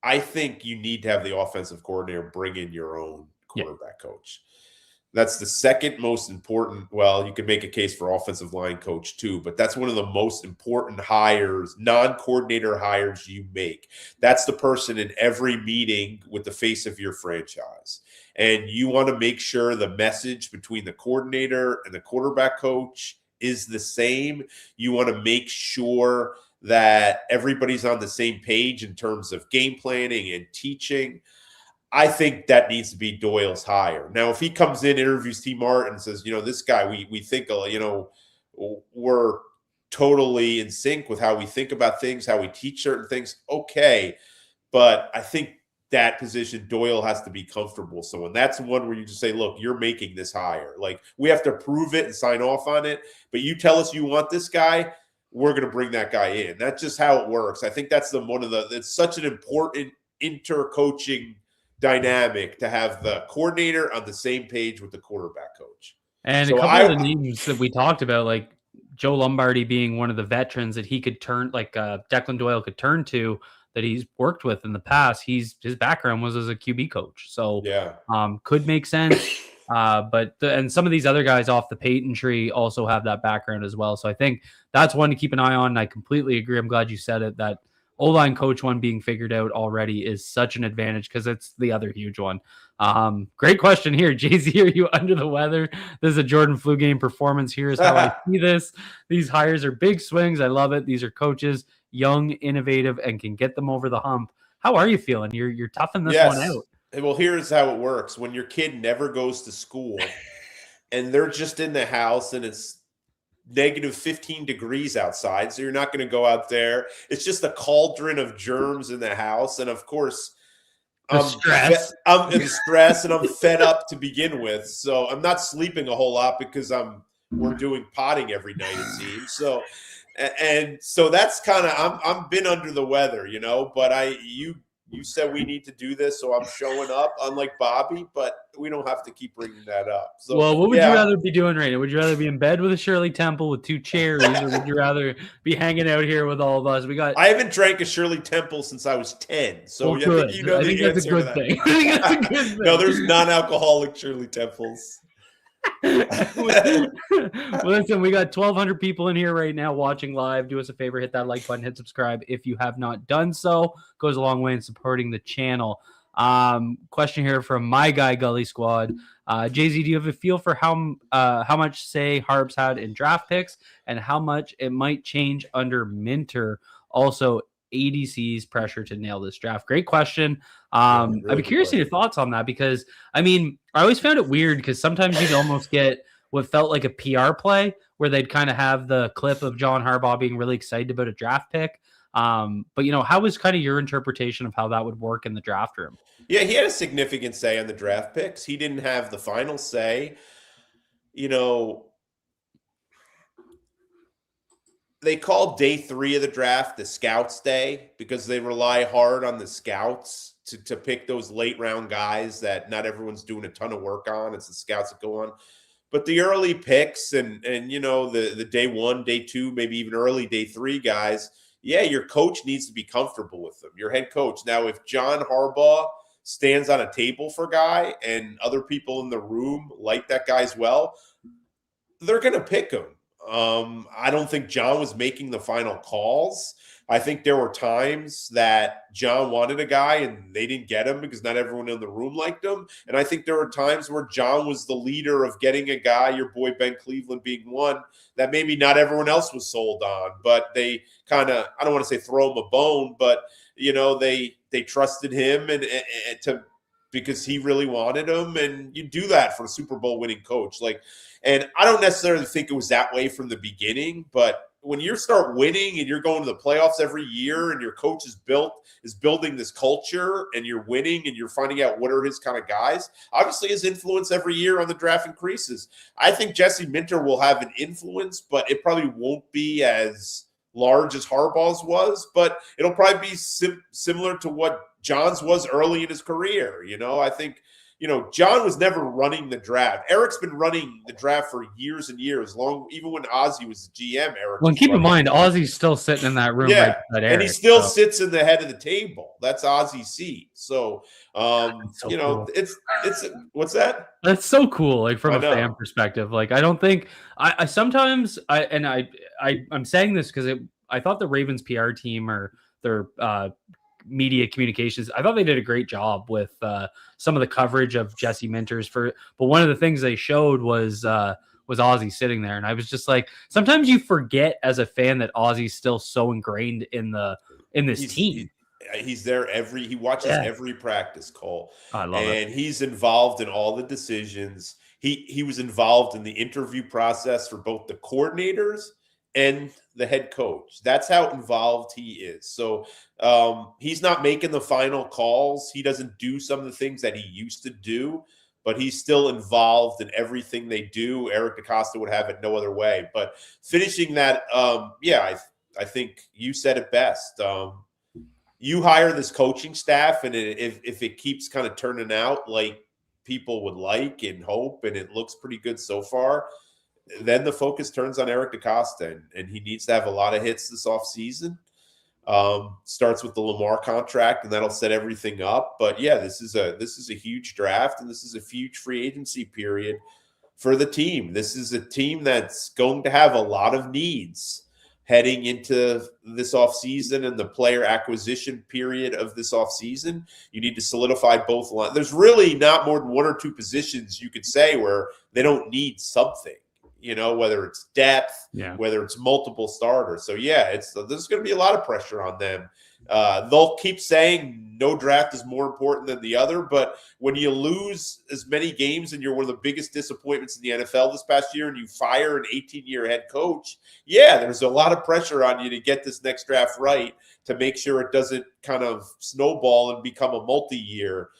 I think you need to have the offensive coordinator bring in your own quarterback coach. That's the second most important. Well, you can make a case for offensive line coach too, but that's one of the most important hires, non-coordinator hires you make. That's the person in every meeting with the face of your franchise. And you want to make sure the message between the coordinator and the quarterback coach is the same. You want to make sure that everybody's on the same page in terms of game planning and teaching. I think that needs to be Doyle's hire. Now, if he comes in, interviews T. Martin, and says, this guy, we think, we're totally in sync with how we think about things, how we teach certain things, okay. But I think that position, Doyle has to be comfortable. So, and that's one where you just say, look, you're making this hire. Like, we have to approve it and sign off on it, but you tell us you want this guy, we're going to bring that guy in. That's just how it works. I think that's it's such an important inter-coaching dynamic to have the coordinator on the same page with the quarterback coach. And so a couple of the names that we talked about, like Joe Lombardi being one of the veterans that he could turn, like Declan Doyle could turn to, that he's worked with in the past. His background was as a QB coach. So could make sense. And some of these other guys off the Peyton tree also have that background as well. So I think that's one to keep an eye on. And I completely agree. I'm glad you said it, that O-line coach one being figured out already is such an advantage because it's the other huge one. Great question here. JZ, are you under the weather? This is a Jordan Flu game performance. Here's how I see this. These hires are big swings. I love it. These are coaches, young, innovative, and can get them over the hump. How are you feeling? You're toughing this one out. Well, here's how it works. When your kid never goes to school and they're just in the house and it's negative 15 degrees outside, so you're not going to go out there. It's just a cauldron of germs in the house. And of course, I'm in stress and I'm fed up to begin with. So I'm not sleeping a whole lot because we're doing potting every night, it seems. So that's kind of, I'm been under the weather, but you said we need to do this, so I'm showing up, unlike Bobby, but we don't have to keep bringing that up. So, well, what would you rather be doing right now? Would you rather be in bed with a Shirley Temple with 2 cherries, or would you rather be hanging out here with all of us? I haven't drank a Shirley Temple since I was 10. So I think that's a good thing. No, there's non-alcoholic Shirley Temples. Well, listen, we got 1,200 people in here right now watching live. Do us a favor, hit that like button, hit subscribe if you have not done so. Goes a long way in supporting the channel. Question here from my guy Gully Squad. JZ, do you have a feel for how much say Harbs had in draft picks and how much it might change under Minter? Also, ADC's pressure to nail this draft? Great question. Really I'd be curious to your thoughts on that, because I mean, I always found it weird because sometimes you'd almost get what felt like a PR play where they'd kind of have the clip of John Harbaugh being really excited about a draft pick. But how was kind of your interpretation of how that would work in the draft room? Yeah, he had a significant say on the draft picks. He didn't have the final say. They call day 3 of the draft the scouts day because they rely hard on the scouts to pick those late round guys that not everyone's doing a ton of work on. It's the scouts that go on. But the early picks and the day 1, day 2, maybe even early day 3 guys, yeah, your coach needs to be comfortable with them, your head coach. Now, if John Harbaugh stands on a table for a guy and other people in the room like that guy as well, they're going to pick him. I don't think John was making the final calls. I think there were times that John wanted a guy and they didn't get him because not everyone in the room liked him. And I think there were times where John was the leader of getting a guy, your boy Ben Cleveland being one, that maybe not everyone else was sold on. But they kind of, I don't want to say throw him a bone, but they trusted him because he really wanted him. And you do that for a Super Bowl winning coach. And I don't necessarily think it was that way from the beginning, but when you start winning and you're going to the playoffs every year and your coach is building this culture and you're winning and you're finding out what are his kind of guys, obviously his influence every year on the draft increases. I think Jesse Minter will have an influence, but it probably won't be as large as Harbaugh's was, but it'll probably be similar to what John's was early in his career. I think, John was never running the draft. Eric's been running the draft for years and years, even when Ozzie was the GM. Eric. Well, keep in mind, Ozzie's still sitting in that room. Yeah, right and he still sits in the head of the table. That's Ozzie's seat. So, cool. it's what's that? That's so cool. From a fan perspective, I don't think I sometimes I'm saying this because I thought the Ravens PR team or their media communications, I thought they did a great job with some of the coverage of Jesse Minter's but one of the things they showed was Ozzie sitting there, and I was just like, sometimes you forget as a fan that Ozzie's still so ingrained in this team. He's there he watches every practice, Cole. I love it. And he's involved in all the decisions. He was involved in the interview process for both the coordinators and the head coach. That's how involved he is. So he's not making the final calls. He doesn't do some of the things that he used to do, but he's still involved in everything they do. Eric DaCosta would have it no other way. But finishing that, I think you said it best. You hire this coaching staff, and if it keeps kind of turning out like people would like and hope, and it looks pretty good so far, then the focus turns on Eric DaCosta, and he needs to have a lot of hits this offseason. Starts with the Lamar contract, and that'll set everything up. But yeah, this is a huge draft, and this is a huge free agency period for the team. This is a team that's going to have a lot of needs heading into this offseason and the player acquisition period of this offseason. You need to solidify both lines. There's really not more than one or two positions you could say where they don't need something. Whether it's depth, whether it's multiple starters. So, there's going to be a lot of pressure on them. They'll keep saying no draft is more important than the other, but when you lose as many games and you're one of the biggest disappointments in the NFL this past year and you fire an 18-year head coach, there's a lot of pressure on you to get this next draft right to make sure it doesn't kind of snowball and become a multi-year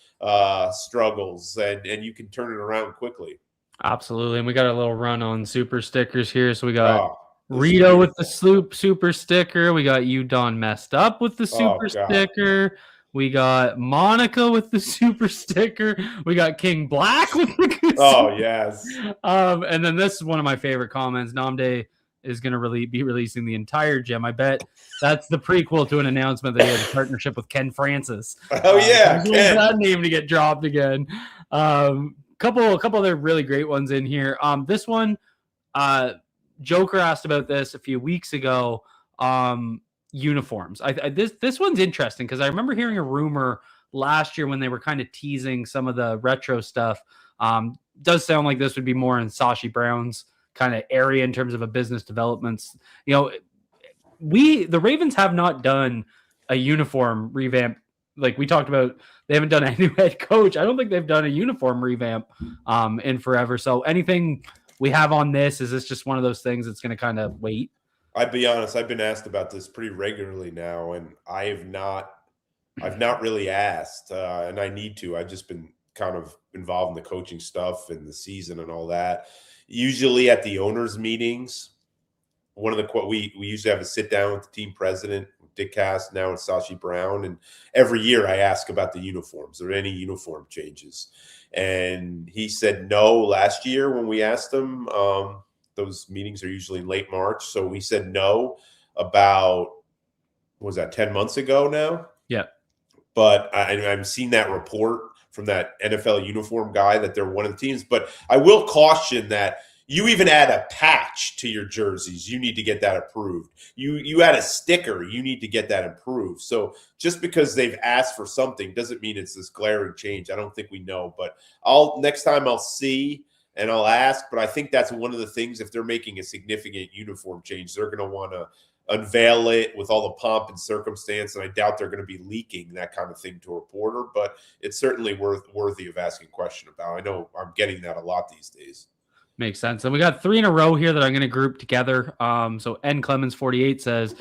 struggles and you can turn it around quickly. Absolutely. And we got a little run on super stickers here. So we got Rito with the super sticker. We got you, Don, messed up with the super sticker. We got Monica with the super sticker. We got King Black with the yes. And then this is one of my favorite comments. Nnamdi is going to be releasing the entire gem. I bet that's the prequel to an announcement that he has a partnership with Ken Francis. Ken. That name to get dropped again. Couple other really great ones in here. This one, Joker asked about this a few weeks ago. Uniforms. This one's interesting because I remember hearing a rumor last year when they were kind of teasing some of the retro stuff. Does sound like this would be more in Sashi Brown's kind of area in terms of a business developments. The Ravens have not done a uniform revamp. Like we talked about, they haven't done a new head coach. I don't think they've done a uniform revamp in forever. So anything we have on this, is this just one of those things that's going to kind of wait? I'd be honest, I've been asked about this pretty regularly now, and I've not really asked, and I need to. I've just been kind of involved in the coaching stuff and the season and all that. Usually at the owners' meetings, one of the we usually have a sit down with the team president, Dick Cass, now it's Sashi Brown, and every year I ask about the uniforms. Are there any uniform changes? And he said no last year when we asked him. Those meetings are usually in late March. So we said no about, what was that, 10 months ago now? Yeah. But I'm seeing that report from that NFL uniform guy that they're one of the teams. But I will caution that you even add a patch to your jerseys, you need to get that approved. You add a sticker, you need to get that approved. So just because they've asked for something doesn't mean it's this glaring change. I don't think we know. But next time I'll see and I'll ask, but I think that's one of the things. If they're making a significant uniform change, they're going to want to unveil it with all the pomp and circumstance, and I doubt they're going to be leaking that kind of thing to a reporter, but it's certainly worthy of asking a question about. I know I'm getting that a lot these days. Makes sense. And we got 3 in a row here that I'm going to group together. So N Clemens 48 says,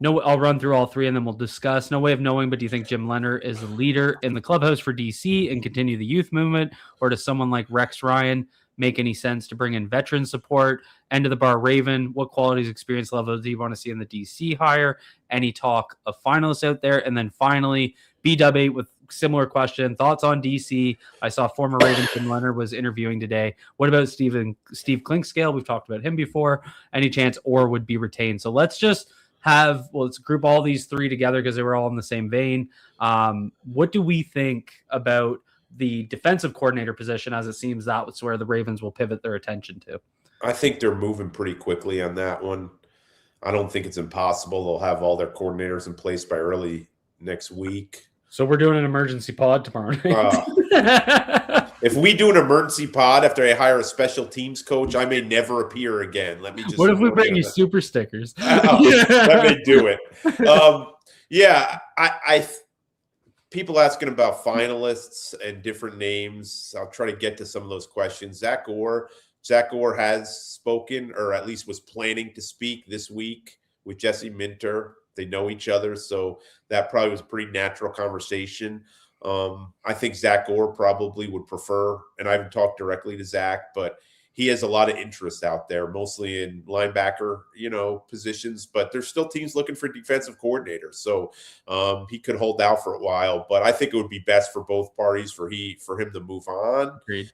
no, I'll run through all 3 and then we'll discuss. No way of knowing, but do you think Jim Leonard is a leader in the clubhouse for DC and continue the youth movement, or does someone like Rex Ryan make any sense to bring in veteran support? End of the bar Raven, what qualities, experience level do you want to see in the DC hire? Any talk of finalists out there? And then finally, BW8 with similar question, thoughts on DC. I saw former Raven Jim Leonard was interviewing today. What about Steve Clinkscale? We've talked about him before. Any chance or would be retained? So let's just let's group all these 3 together because they were all in the same vein. What do we think about the defensive coordinator position, as it seems that's where the Ravens will pivot their attention to? I think they're moving pretty quickly on that one. I don't think it's impossible. They'll have all their coordinators in place by early next week. So we're doing an emergency pod tomorrow. If we do an emergency pod after I hire a special teams coach, I may never appear again. Let me just. What if we bring you super stickers? Let me do it. People asking about finalists and different names. I'll try to get to some of those questions. Zach Orr has spoken, or at least was planning to speak this week with Jesse Minter. They know each other, so that probably was a pretty natural conversation. I think Zach Orr probably would prefer, and I haven't talked directly to Zach, but he has a lot of interest out there, mostly in linebacker, positions, but there's still teams looking for defensive coordinators. So he could hold out for a while, but I think it would be best for both parties for him to move on. Agreed.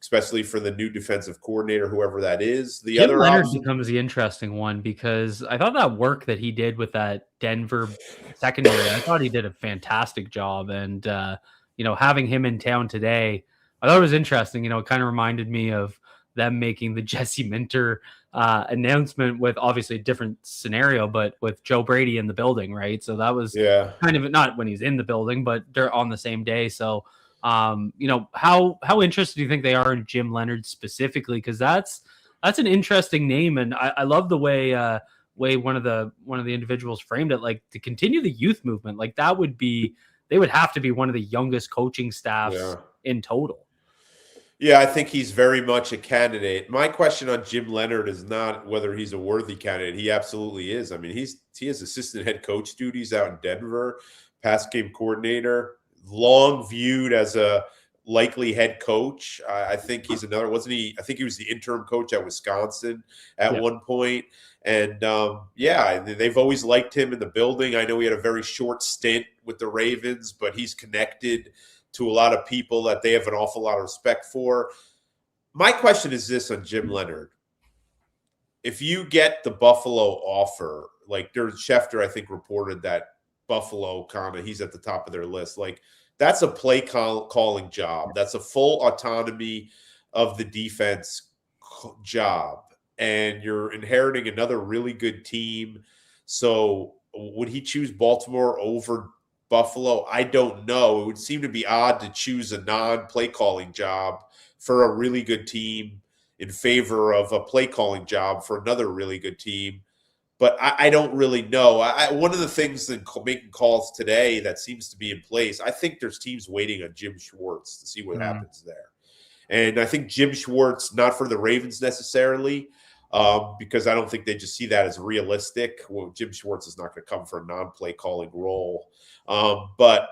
Especially for the new defensive coordinator, whoever that is. The Jim other Leonard option becomes the interesting one because I thought that work that he did with that Denver secondary, I thought he did a fantastic job. And, having him in town today, I thought it was interesting. It kind of reminded me of them making the Jesse Minter announcement with obviously a different scenario, but with Joe Brady in the building, right? So that was kind of not when he's in the building, but they're on the same day. So, how interested do you think they are in Jim Leonard specifically? Because that's an interesting name, and I love the way one of the individuals framed it, like to continue the youth movement. Like they would have to be one of the youngest coaching staffs in total. Yeah, I think he's very much a candidate. My question on Jim Leonard is not whether he's a worthy candidate. He absolutely is. I mean, he has assistant head coach duties out in Denver, pass game coordinator, long viewed as a likely head coach. I think he's another, wasn't he? I think he was the interim coach at Wisconsin at one point. And they've always liked him in the building. I know he had a very short stint with the Ravens, but he's connected to a lot of people that they have an awful lot of respect for. My question is this on Jim Leonard. If you get the Buffalo offer, like Schefter, I think, reported that Buffalo he's at the top of their list. Like that's a play calling job. That's a full autonomy of the defense job. And you're inheriting another really good team. So would he choose Baltimore over Buffalo? I don't know. It would seem to be odd to choose a non-play calling job for a really good team in favor of a play calling job for another really good team. But I don't really know. One of the things that making calls today that seems to be in place, I think there's teams waiting on Jim Schwartz to see what happens there. And I think Jim Schwartz, not for the Ravens necessarily, because I don't think they just see that as realistic. Well, Jim Schwartz is not going to come for a non-play calling role. But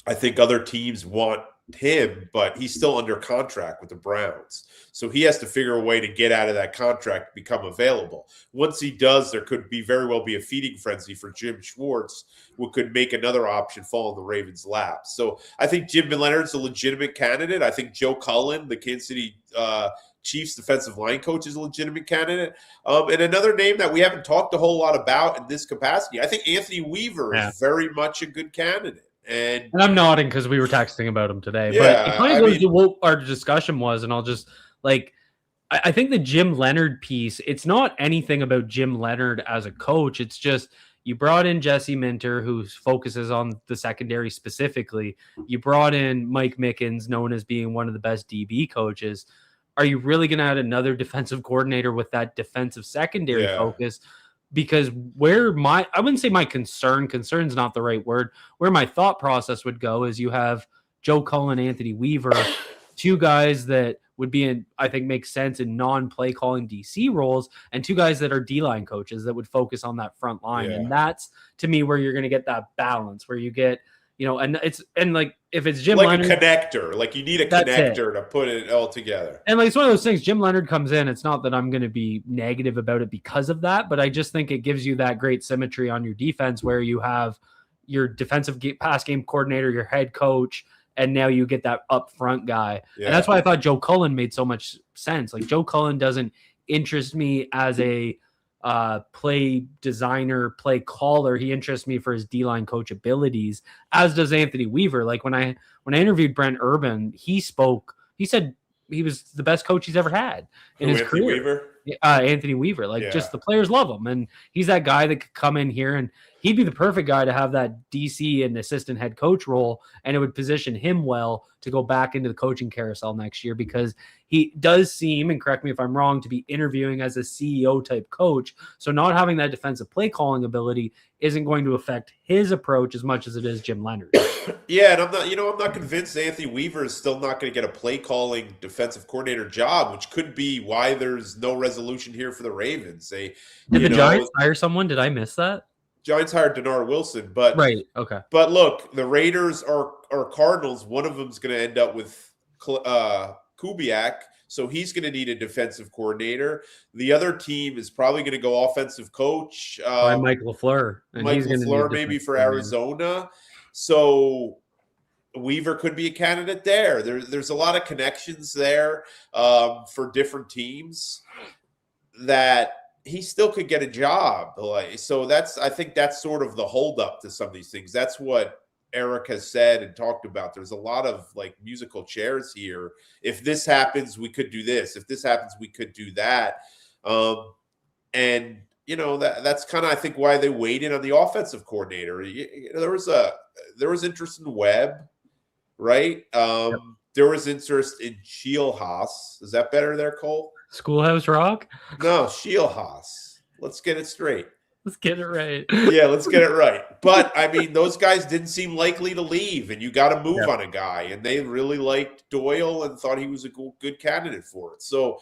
I think other teams want him, but he's still under contract with the Browns. So he has to figure a way to get out of that contract, become available. Once he does, there could very well be a feeding frenzy for Jim Schwartz, who could make another option fall in the Ravens' lap. So I think Jim Leonard's a legitimate candidate. I think Joe Cullen, the Kansas City Chiefs defensive line coach, is a legitimate candidate. And another name that we haven't talked a whole lot about in this capacity, I think Anthony Weaver is very much a good candidate. And I'm nodding because we were texting about him today. Yeah, but it kind of goes to what our discussion was, and I'll just I think the Jim Leonard piece, it's not anything about Jim Leonard as a coach. It's just you brought in Jesse Minter, who focuses on the secondary specifically. You brought in Mike Mickens, known as being one of the best DB coaches. Are you really going to add another defensive coordinator with that defensive secondary focus? Because I wouldn't say my concern's not the right word, where my thought process would go is you have Joe Cullen, Anthony Weaver, two guys that would be I think makes sense in non-play calling DC roles, and two guys that are D-line coaches that would focus on that front line. And that's, to me, where you're going to get that balance, where you get, if it's Jim Leonard, a connector, like you need a connector to put it all together. And it's one of those things, Jim Leonard comes in, it's not that I'm going to be negative about it because of that, but I just think it gives you that great symmetry on your defense where you have your defensive pass game coordinator, your head coach, and now you get that up front guy. And that's why I thought Joe Cullen made so much sense. Like, Joe Cullen doesn't interest me as a play designer, play caller. He interests me for his D-line coach abilities, as does Anthony Weaver. Like when I interviewed Brent Urban, he said he was the best coach he's ever had in his career. Weaver? Anthony Weaver, just the players love him. And he's that guy that could come in here and he'd be the perfect guy to have that DC and assistant head coach role. And it would position him well to go back into the coaching carousel next year, because he does seem, and correct me if I'm wrong, to be interviewing as a CEO type coach. So not having that defensive play calling ability isn't going to affect his approach as much as it is Jim Leonard. Yeah, and I'm not convinced Anthony Weaver is still not going to get a play calling defensive coordinator job, which could be why there's no resolution here for the Ravens. Did the Giants hire someone? Did I miss that? Giants hired Denard Wilson, but right, okay. But look, the Raiders are Cardinals. One of them is going to end up with Kubiak, so he's going to need a defensive coordinator. The other team is probably going to go offensive coach. Mike LaFleur. Mike LaFleur maybe for Arizona. So Weaver could be a candidate there. There's a lot of connections there for different teams that he still could get a job. So I think that's sort of the holdup to some of these things. That's what Eric has said and talked about. There's a lot of musical chairs here. If this happens, we could do this. If this happens, we could do that. And that's kind of, I think, why they waited on the offensive coordinator. There was interest in Webb, right? Yep. There was interest in Shielhaas. Is that better there, Cole? Schoolhouse Rock? No, Shielhaas. Let's get it straight. Let's get it right. Yeah, let's get it right. But, I mean, those guys didn't seem likely to leave, and you got to move on a guy. And they really liked Doyle and thought he was a good candidate for it. So,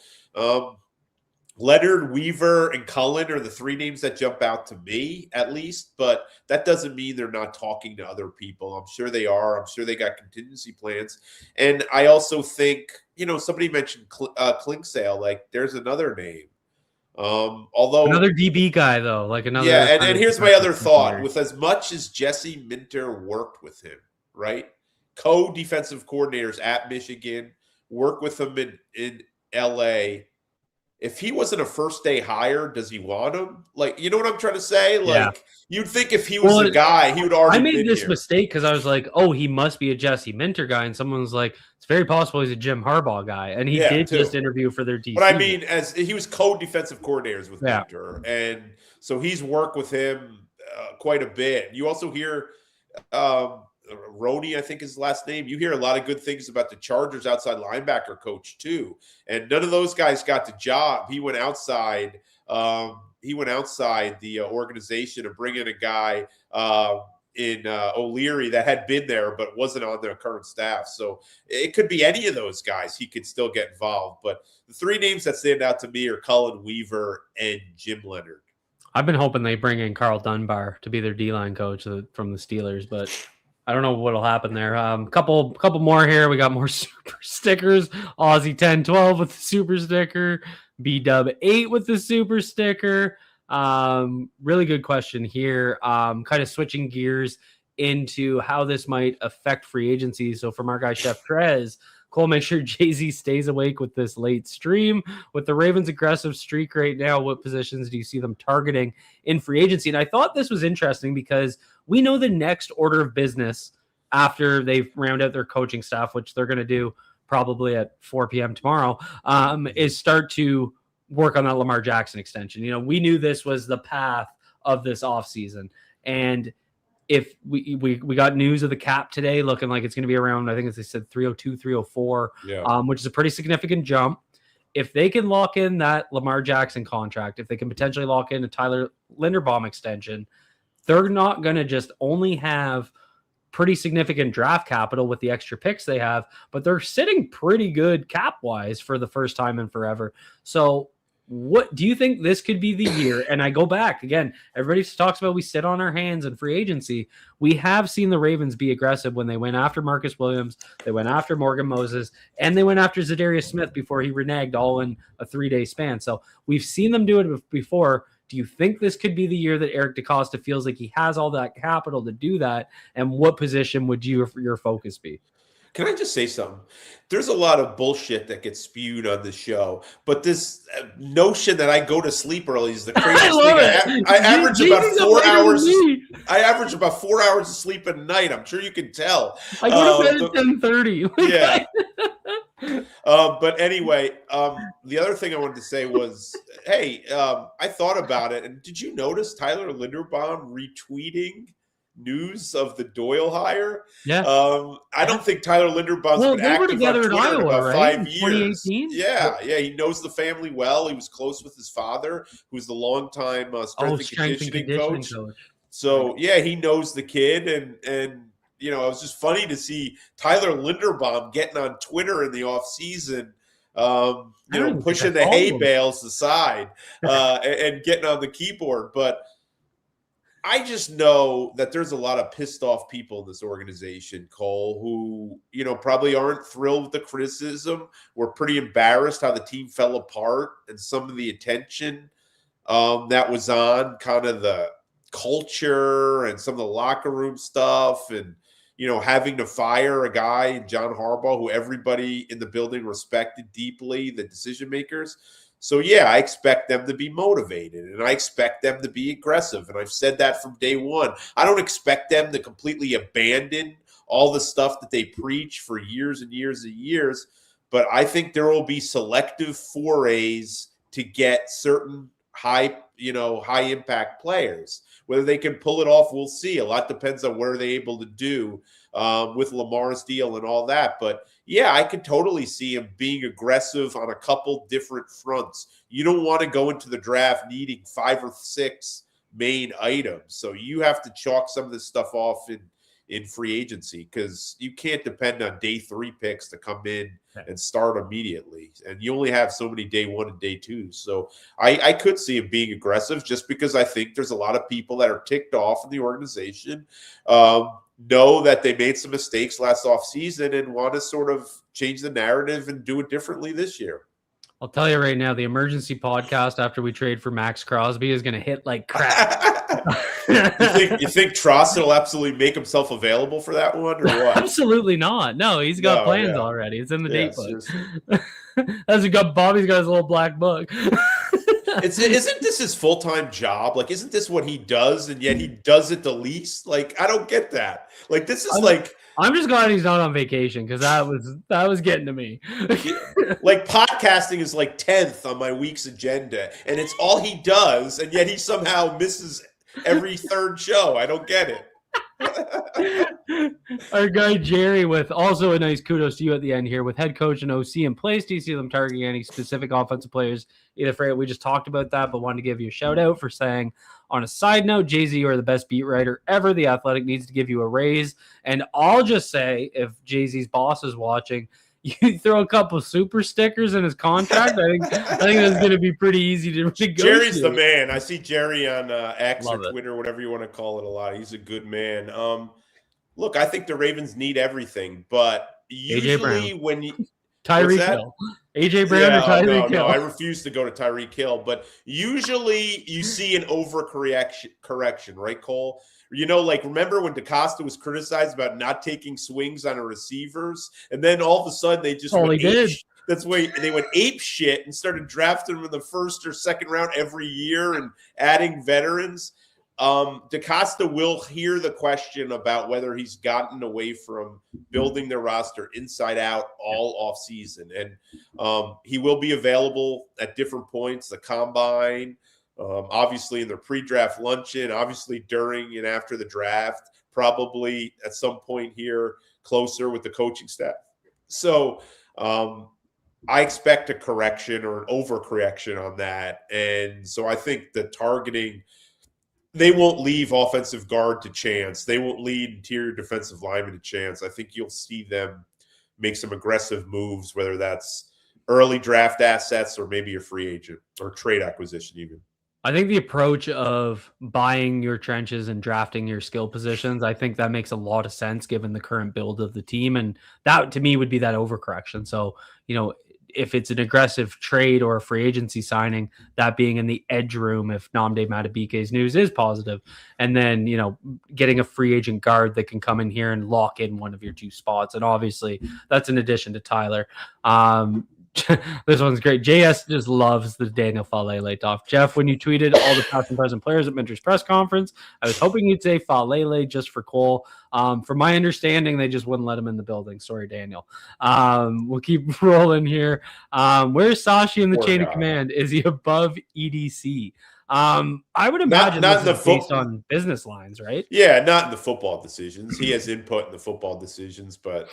Leonard, Weaver, and Cullen are the three names that jump out to me, at least. But that doesn't mean they're not talking to other people. I'm sure they are. I'm sure they got contingency plans. And I also think, somebody mentioned Clinksale. There's another name. Although another DB guy, though. And here's my other thought. With as much as Jesse Minter worked with him, right? Co-defensive coordinators at Michigan, work with him in L.A., if he wasn't a first-day hire, does he want him? You know what I'm trying to say? You'd think if he was the guy, he would already I made this mistake because I was like, oh, he must be a Jesse Minter guy. And someone was like, it's very possible he's a Jim Harbaugh guy. And he did just interview for their DC. But I mean, as he was co-defensive coordinators with Minter. And so he's worked with him quite a bit. You also hear Roney, I think is his last name. You hear a lot of good things about the Chargers outside linebacker coach too. And none of those guys got the job. He went outside he went outside the organization and bring in a guy in O'Leary that had been there but wasn't on their current staff. So it could be any of those guys. He could still get involved. But the three names that stand out to me are Cullen Weaver and Jim Leonard. I've been hoping they bring in Carl Dunbar to be their D-line coach from the Steelers, but I don't know what'll happen there. Couple more here. We got more super stickers. Aussie 1012 with the super sticker. B-Dub 8 with the super sticker. Really good question here. Kind of switching gears into how this might affect free agency. So from our guy Chef Trez, Cole, make sure Jay-Z stays awake with this late stream. With the Ravens' aggressive streak right now, what positions do you see them targeting in free agency? And I thought this was interesting because we know the next order of business after they round out their coaching staff, which they're going to do probably at 4 p.m. tomorrow, is start to work on that Lamar Jackson extension. You know, we knew this was the path of this offseason. And if we got news of the cap today looking like it's going to be around, I think as they said, 302, 304, which is a pretty significant jump. If they can lock in that Lamar Jackson contract, if they can potentially lock in a Tyler Linderbaum extension, they're not going to just only have pretty significant draft capital with the extra picks they have, but they're sitting pretty good cap-wise for the first time in forever. So what do you think this could be the year? And I go back again, everybody talks about we sit on our hands in free agency. We have seen the Ravens be aggressive when they went after Marcus Williams, they went after Morgan Moses, and they went after Zadarius Smith before he reneged all in a 3-day span. So we've seen them do it before. Do you think this could be the year that Eric DeCosta feels like he has all that capital to do that? And what position would your focus be? Can I just say something? There's a lot of bullshit that gets spewed on the show, but this notion that I go to sleep early is the craziest thing. I average about 4 hours. I average about 4 hours of sleep a night. I'm sure you can tell. I go to bed at 10:30. Yeah. But anyway, the other thing I wanted to say was, hey, I thought about it, and did you notice Tyler Linderbaum retweeting news of the Doyle hire? Yeah. I don't think Tyler Linderbaum's been active on Twitter in about 5 years. 2018? Yeah, he knows the family well. He was close with his father, who's the longtime strength and conditioning coach. So yeah, he knows the kid, and you know, it was just funny to see Tyler Linderbaum getting on Twitter in the offseason, pushing the hay bales aside and getting on the keyboard. But I just know that there's a lot of pissed off people in this organization, Cole, who, you know, probably aren't thrilled with the criticism. We're pretty embarrassed how the team fell apart and some of the attention that was on kind of the culture and some of the locker room stuff, and, you know, having to fire a guy, John Harbaugh, who everybody in the building respected deeply, the decision makers. So, yeah, I expect them to be motivated, and I expect them to be aggressive. And I've said that from day one. I don't expect them to completely abandon all the stuff that they preach for years and years and years. But I think there will be selective forays to get certain high impact players. Whether they can pull it off, we'll see. A lot depends on what they're able to do with Lamar's deal and all that. But yeah, I could totally see him being aggressive on a couple different fronts. You don't want to go into the draft needing 5 or 6 main items. So you have to chalk some of this stuff off in free agency, because you can't depend on day 3 picks to come in and start immediately. And you only have so many day 1 and day 2. So I could see him being aggressive, just because I think there's a lot of people that are ticked off in the organization, know that they made some mistakes last offseason and want to sort of change the narrative and do it differently this year. I'll tell you right now, the emergency podcast after we trade for Max Crosby is going to hit like crap. You think Trost will absolutely make himself available for that one, or what? Absolutely not. No, he's got plans already. It's in the date book. Bobby's got his little black book. Isn't this his full-time job? Like, isn't this what he does, and yet he does it the least? Like, I don't get that. Like, this is I'm just glad he's not on vacation, because that was getting to me. Like, podcasting is like 10th on my week's agenda, and it's all he does, and yet he somehow misses every third show. I don't get it. Our guy Jerry with also a nice kudos to you at the end here with head coach and OC in place. Do you see them targeting any specific offensive players? Either for we just talked about that, but wanted to give you a shout out for saying, on a side note, Jay-Z, you are the best beat writer ever. The Athletic needs to give you a raise. And I'll just say, if Jay-Z's boss is watching, you throw a couple super stickers in his contract. I think that's going to be pretty easy to negotiate. Jerry's the man. I see Jerry on X or Twitter, whatever you want to call it, a lot. He's a good man. Look, I think the Ravens need everything, but usually when you Tyreek Hill, AJ Brown or Tyreek Hill. No, I refuse to go to Tyreek Hill. But usually you see an overcorrection, right, Cole? Like remember when DaCosta was criticized about not taking swings on receivers, and then all of a sudden they just That's why they went ape shit and started drafting them in the first or second round every year and adding veterans. DaCosta will hear the question about whether he's gotten away from building their roster inside out all offseason. And he will be available at different points, the combine, obviously in their pre-draft luncheon, obviously during and after the draft, probably at some point here closer with the coaching staff. So I expect a correction or an overcorrection on that. And so I think the targeting – they won't leave offensive guard to chance. They won't lead interior defensive lineman to chance. I think you'll see them make some aggressive moves, whether that's early draft assets or maybe a free agent or trade acquisition even. I think the approach of buying your trenches and drafting your skill positions, I think that makes a lot of sense given the current build of the team. And that, to me, would be that overcorrection. So, if it's an aggressive trade or a free agency signing, that being in the edge room, if Nnamdi Madubuike's news is positive, and then, getting a free agent guard that can come in here and lock in one of your two spots. And obviously that's in addition to Tyler. This one's great. JS just loves the Daniel Falele talk. Jeff, when you tweeted all the past and present players at Minter's press conference, I was hoping you'd say Falele just for Cole. From my understanding, they just wouldn't let him in the building. Sorry, Daniel. We'll keep rolling here. Where's Sashi in the chain of command? Is he above EDC? I would imagine not in the based on business lines, right? Yeah, not in the football decisions. He has input in the football decisions, but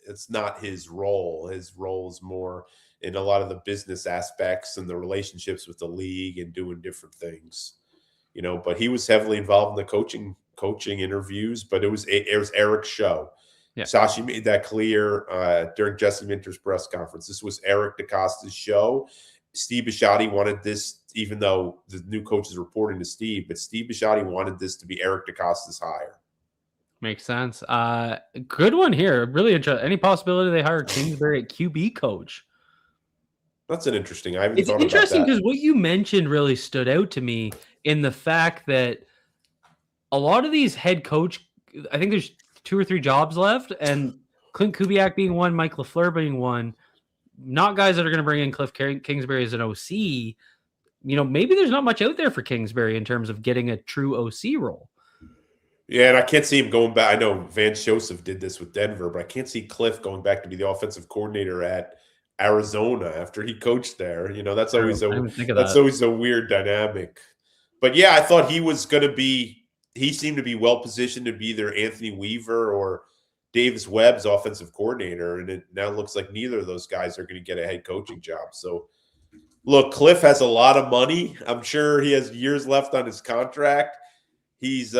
it's not his role. His role is more in a lot of the business aspects and the relationships with the league and doing different things, but he was heavily involved in the coaching interviews, but it was Eric's show. Yeah. Sashi made that clear during Jesse Minter's press conference. This was Eric DaCosta's show. Steve Bisciotti wanted this, even though the new coach is reporting to Steve, but Steve Bisciotti wanted this to be Eric DaCosta's hire. Makes sense. Good one here. Really interesting. Any possibility they hire Kingsbury at QB coach? That's an interesting. I haven't thought about that. It's interesting because what you mentioned really stood out to me in the fact that a lot of these head coach, I think there's 2 or 3 jobs left, and Clint Kubiak being one, Mike LaFleur being one, not guys that are going to bring in Cliff Kingsbury as an OC. Maybe there's not much out there for Kingsbury in terms of getting a true OC role. Yeah, and I can't see him going back. I know Vance Joseph did this with Denver, but I can't see Cliff going back to be the offensive coordinator at Arizona after he coached there. That's always always a weird dynamic. But yeah, I thought he was going to be. He seemed to be well positioned to be either Anthony Weaver or Davis Webb's offensive coordinator, and it now looks like neither of those guys are going to get a head coaching job. So, look, Cliff has a lot of money. I'm sure he has years left on his contract. He's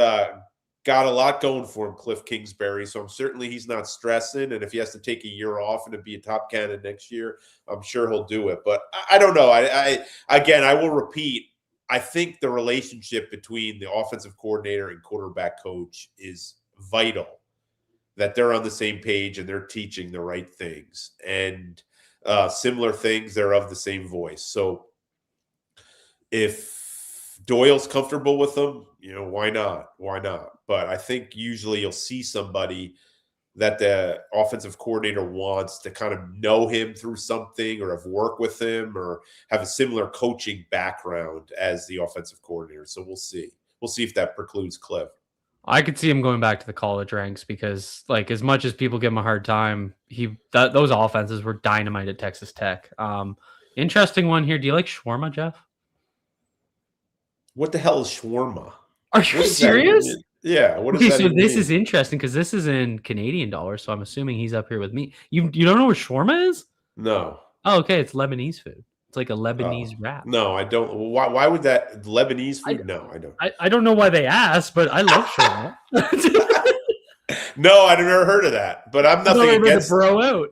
got a lot going for him, Cliff Kingsbury. So he's not stressing. And if he has to take a year off and to be a top candidate next year, I'm sure he'll do it. But I don't know. I will repeat. I think the relationship between the offensive coordinator and quarterback coach is vital, that they're on the same page and they're teaching the right things and similar things. They're of the same voice. So if Doyle's comfortable with them, why not? Why not? But I think usually you'll see somebody that the offensive coordinator wants to kind of know him through something or have worked with him or have a similar coaching background as the offensive coordinator. So we'll see. We'll see if that precludes Cliff. I could see him going back to the college ranks because, as much as people give him a hard time, those offenses were dynamite at Texas Tech. Interesting one here. Do you like shawarma, Jeff? What the hell is shawarma? Are you serious? Yeah, what does Okay, that so even this mean? is interesting because this is in Canadian dollars, so I'm assuming he's up here with me. You don't know what shawarma is? No. Oh, okay, it's Lebanese food. It's like a Lebanese Oh. wrap. No, I don't. Why would that Lebanese I, food? No, I don't. I don't know why they asked, but I love shawarma. No, I've never heard of that. But I'm I thought nothing we were about to against. bro out.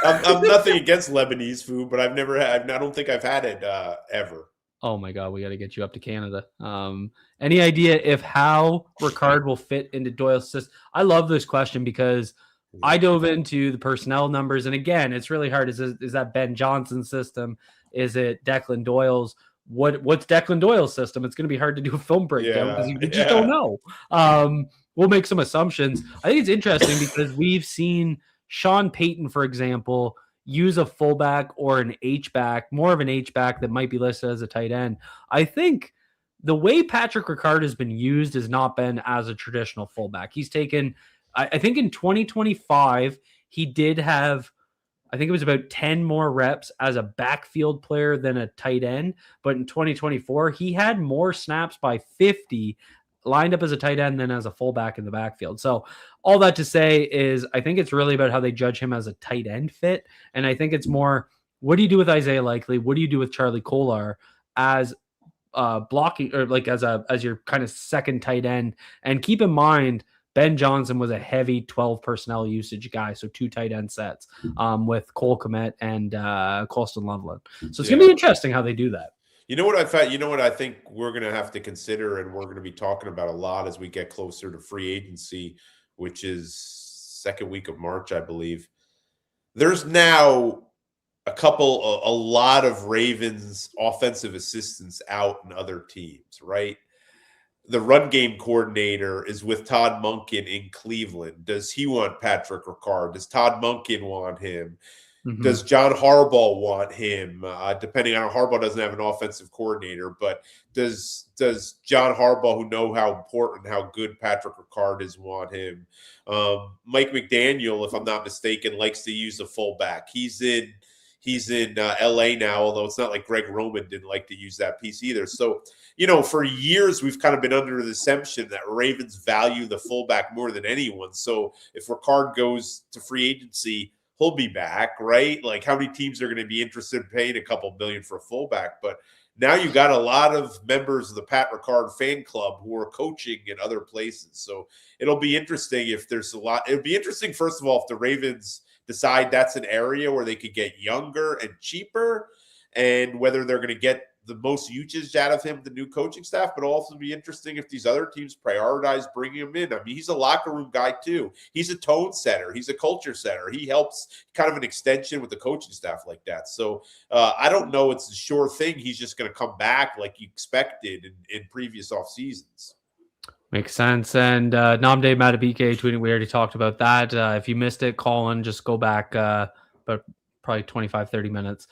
I'm nothing against Lebanese food, but I've never had. I don't think I've had it ever. Oh my god, we got to get you up to Canada. Any idea if how Ricard will fit into Doyle's system? I love this question because I dove into the personnel numbers, and again, it's really hard. Is that Ben Johnson's system? Is it Declan Doyle's? What's Declan Doyle's system? It's going to be hard to do a film breakdown because we just don't know. We'll make some assumptions. I think it's interesting because we've seen Sean Payton, for example, use a fullback or an H-back, more of an H-back that might be listed as a tight end. I think the way Patrick Ricard has been used has not been as a traditional fullback. He's taken, I think in 2025, he did have, I think it was about 10 more reps as a backfield player than a tight end. But in 2024, he had more snaps by 50 lined up as a tight end than as a fullback in the backfield. So all that to say is I think it's really about how they judge him as a tight end fit. And I think it's more, what do you do with Isaiah Likely? What do you do with Charlie Kolar as blocking or like as your kind of second tight end? And keep in mind, Ben Johnson was a heavy 12 personnel usage guy, so 2 tight end sets with Cole Kmet and Colston Loveland. So it's going to be interesting how they do that. You know what I thought? You know what I think we're going to have to consider, and we're going to be talking about a lot as we get closer to free agency, which is second week of March, I believe. There's now a lot of Ravens offensive assistants out in other teams, right? The run game coordinator is with Todd Monkin in Cleveland. Does he want Patrick Ricard? Does Todd Monkin want him? Mm-hmm. Does John Harbaugh want him? Depending on Harbaugh doesn't have an offensive coordinator, but does John Harbaugh, who know how important, how good Patrick Ricard is, want him? Mike McDaniel, if I'm not mistaken, likes to use a fullback. He's in LA now, although it's not like Greg Roman didn't like to use that piece either. So, for years we've kind of been under the assumption that Ravens value the fullback more than anyone. So if Ricard goes to free agency, he'll be back, right? Like, how many teams are going to be interested in paying a couple million for a fullback? But now you got a lot of members of the Pat Ricard fan club who are coaching in other places. So it'll be interesting if there's a lot. It'll be interesting, first of all, if the Ravens decide that's an area where they could get younger and cheaper, and whether they're going to get the most usage out of him, the new coaching staff, but also be interesting if these other teams prioritize bringing him in. I mean, he's a locker room guy too. He's a tone setter. He's a culture setter. He helps kind of an extension with the coaching staff like that. So I don't know. It's a sure thing. He's just going to come back like you expected in previous off seasons. Makes sense. And Nnamdi Madubuike tweeting, we already talked about that. If you missed it, Colin, just go back, but probably 25, 30 minutes.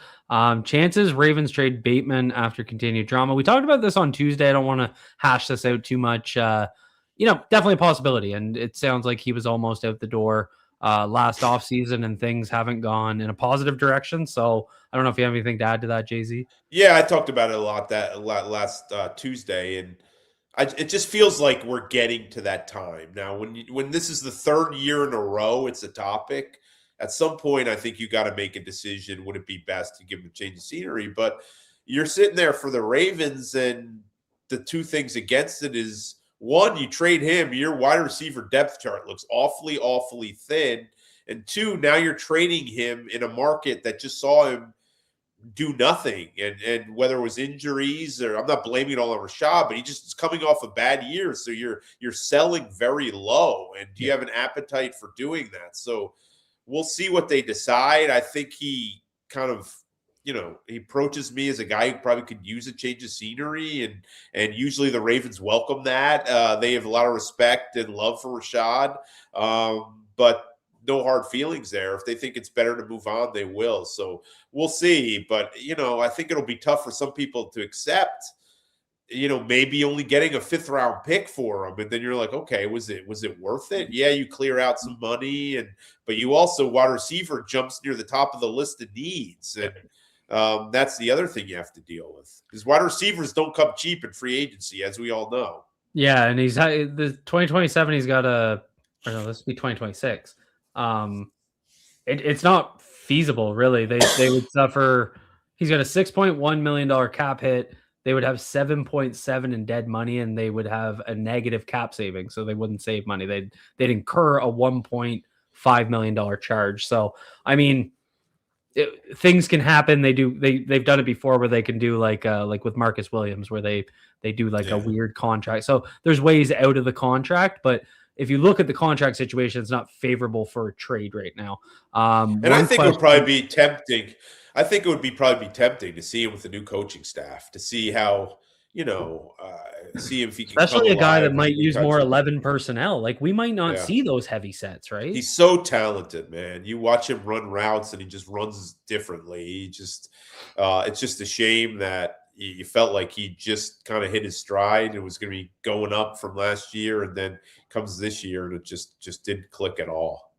Chances Ravens trade Bateman after continued drama. We talked about this on Tuesday. I don't want to hash this out too much. Definitely a possibility. And it sounds like he was almost out the door last offseason, and things haven't gone in a positive direction. So I don't know if you have anything to add to that, Jay-Z. Yeah, I talked about it a lot last Tuesday, and it just feels like we're getting to that time now. When this is the third year in a row, it's a topic. At some point, I think you got to make a decision. Would it be best to give him a change of scenery? But you're sitting there for the Ravens, and the two things against it is, one, you trade him, your wide receiver depth chart looks awfully, awfully thin. And two, now you're trading him in a market that just saw him do nothing. And whether it was injuries, or I'm not blaming it all on Rashad, but he just is coming off a bad year. So you're selling very low. And do you have an appetite for doing that? So we'll see what they decide. I think he kind of, he approaches me as a guy who probably could use a change of scenery, and usually the Ravens welcome that. They have a lot of respect and love for Rashad, but no hard feelings there. If they think it's better to move on, they will. So we'll see. But, I think it'll be tough for some people to accept, maybe only getting a 5th round pick for them. And then you're like, okay, was it worth it? Yeah, you clear out some money, but you also, wide receiver jumps near the top of the list of needs. And that's the other thing you have to deal with, because wide receivers don't come cheap in free agency, as we all know. Yeah, and he's the 2027. He's got or no, this would be 2026. It's not feasible, really. They would suffer. He's got a $6.1 million cap hit. They would have 7.7 in dead money, and they would have a negative cap saving, so they wouldn't save money. They'd incur a $1.5 million charge. So, I mean, things can happen. They've done it before where they can do like with Marcus Williams, where they do like a weird contract. So there's ways out of the contract, but if you look at the contract situation, it's not favorable for a trade right now. And I think it would probably be tempting. I think it would probably be tempting to see him with the new coaching staff, to see how, see if he can, especially a guy that might use more 11 personnel. Like, we might not see those heavy sets, right? He's so talented, man. You watch him run routes and he just runs differently. He just, it's just a shame that you felt like he just kind of hit his stride and was going to be going up from last year, and then comes this year and it just didn't click at all.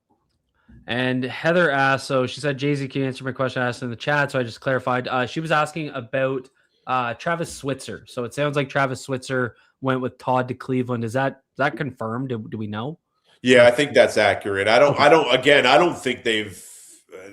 And Heather asked, so she said, Jay-Z, can you answer my question I asked in the chat? So I just clarified. She was asking about Travis Switzer. So it sounds like Travis Switzer went with Todd to Cleveland. Is that confirmed? Do we know? Yeah, I think that's accurate. I don't think they've,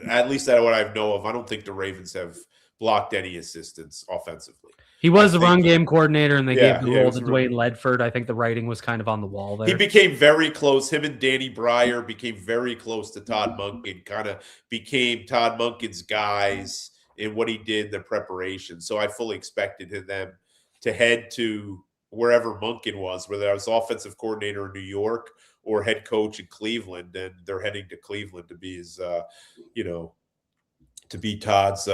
at least out of what I know of, I don't think the Ravens have blocked any assistance offensively. He was the run game coordinator, and they gave the role to Dwayne Ledford. I think the writing was kind of on the wall there. He became very close. Him and Danny Breyer became very close to Todd Monkin, kind of became Todd Monkin's guys in what he did in the preparation. So I fully expected them to head to wherever Monkin was, whether that was offensive coordinator in New York or head coach in Cleveland, and they're heading to Cleveland to be his, to be Todd's,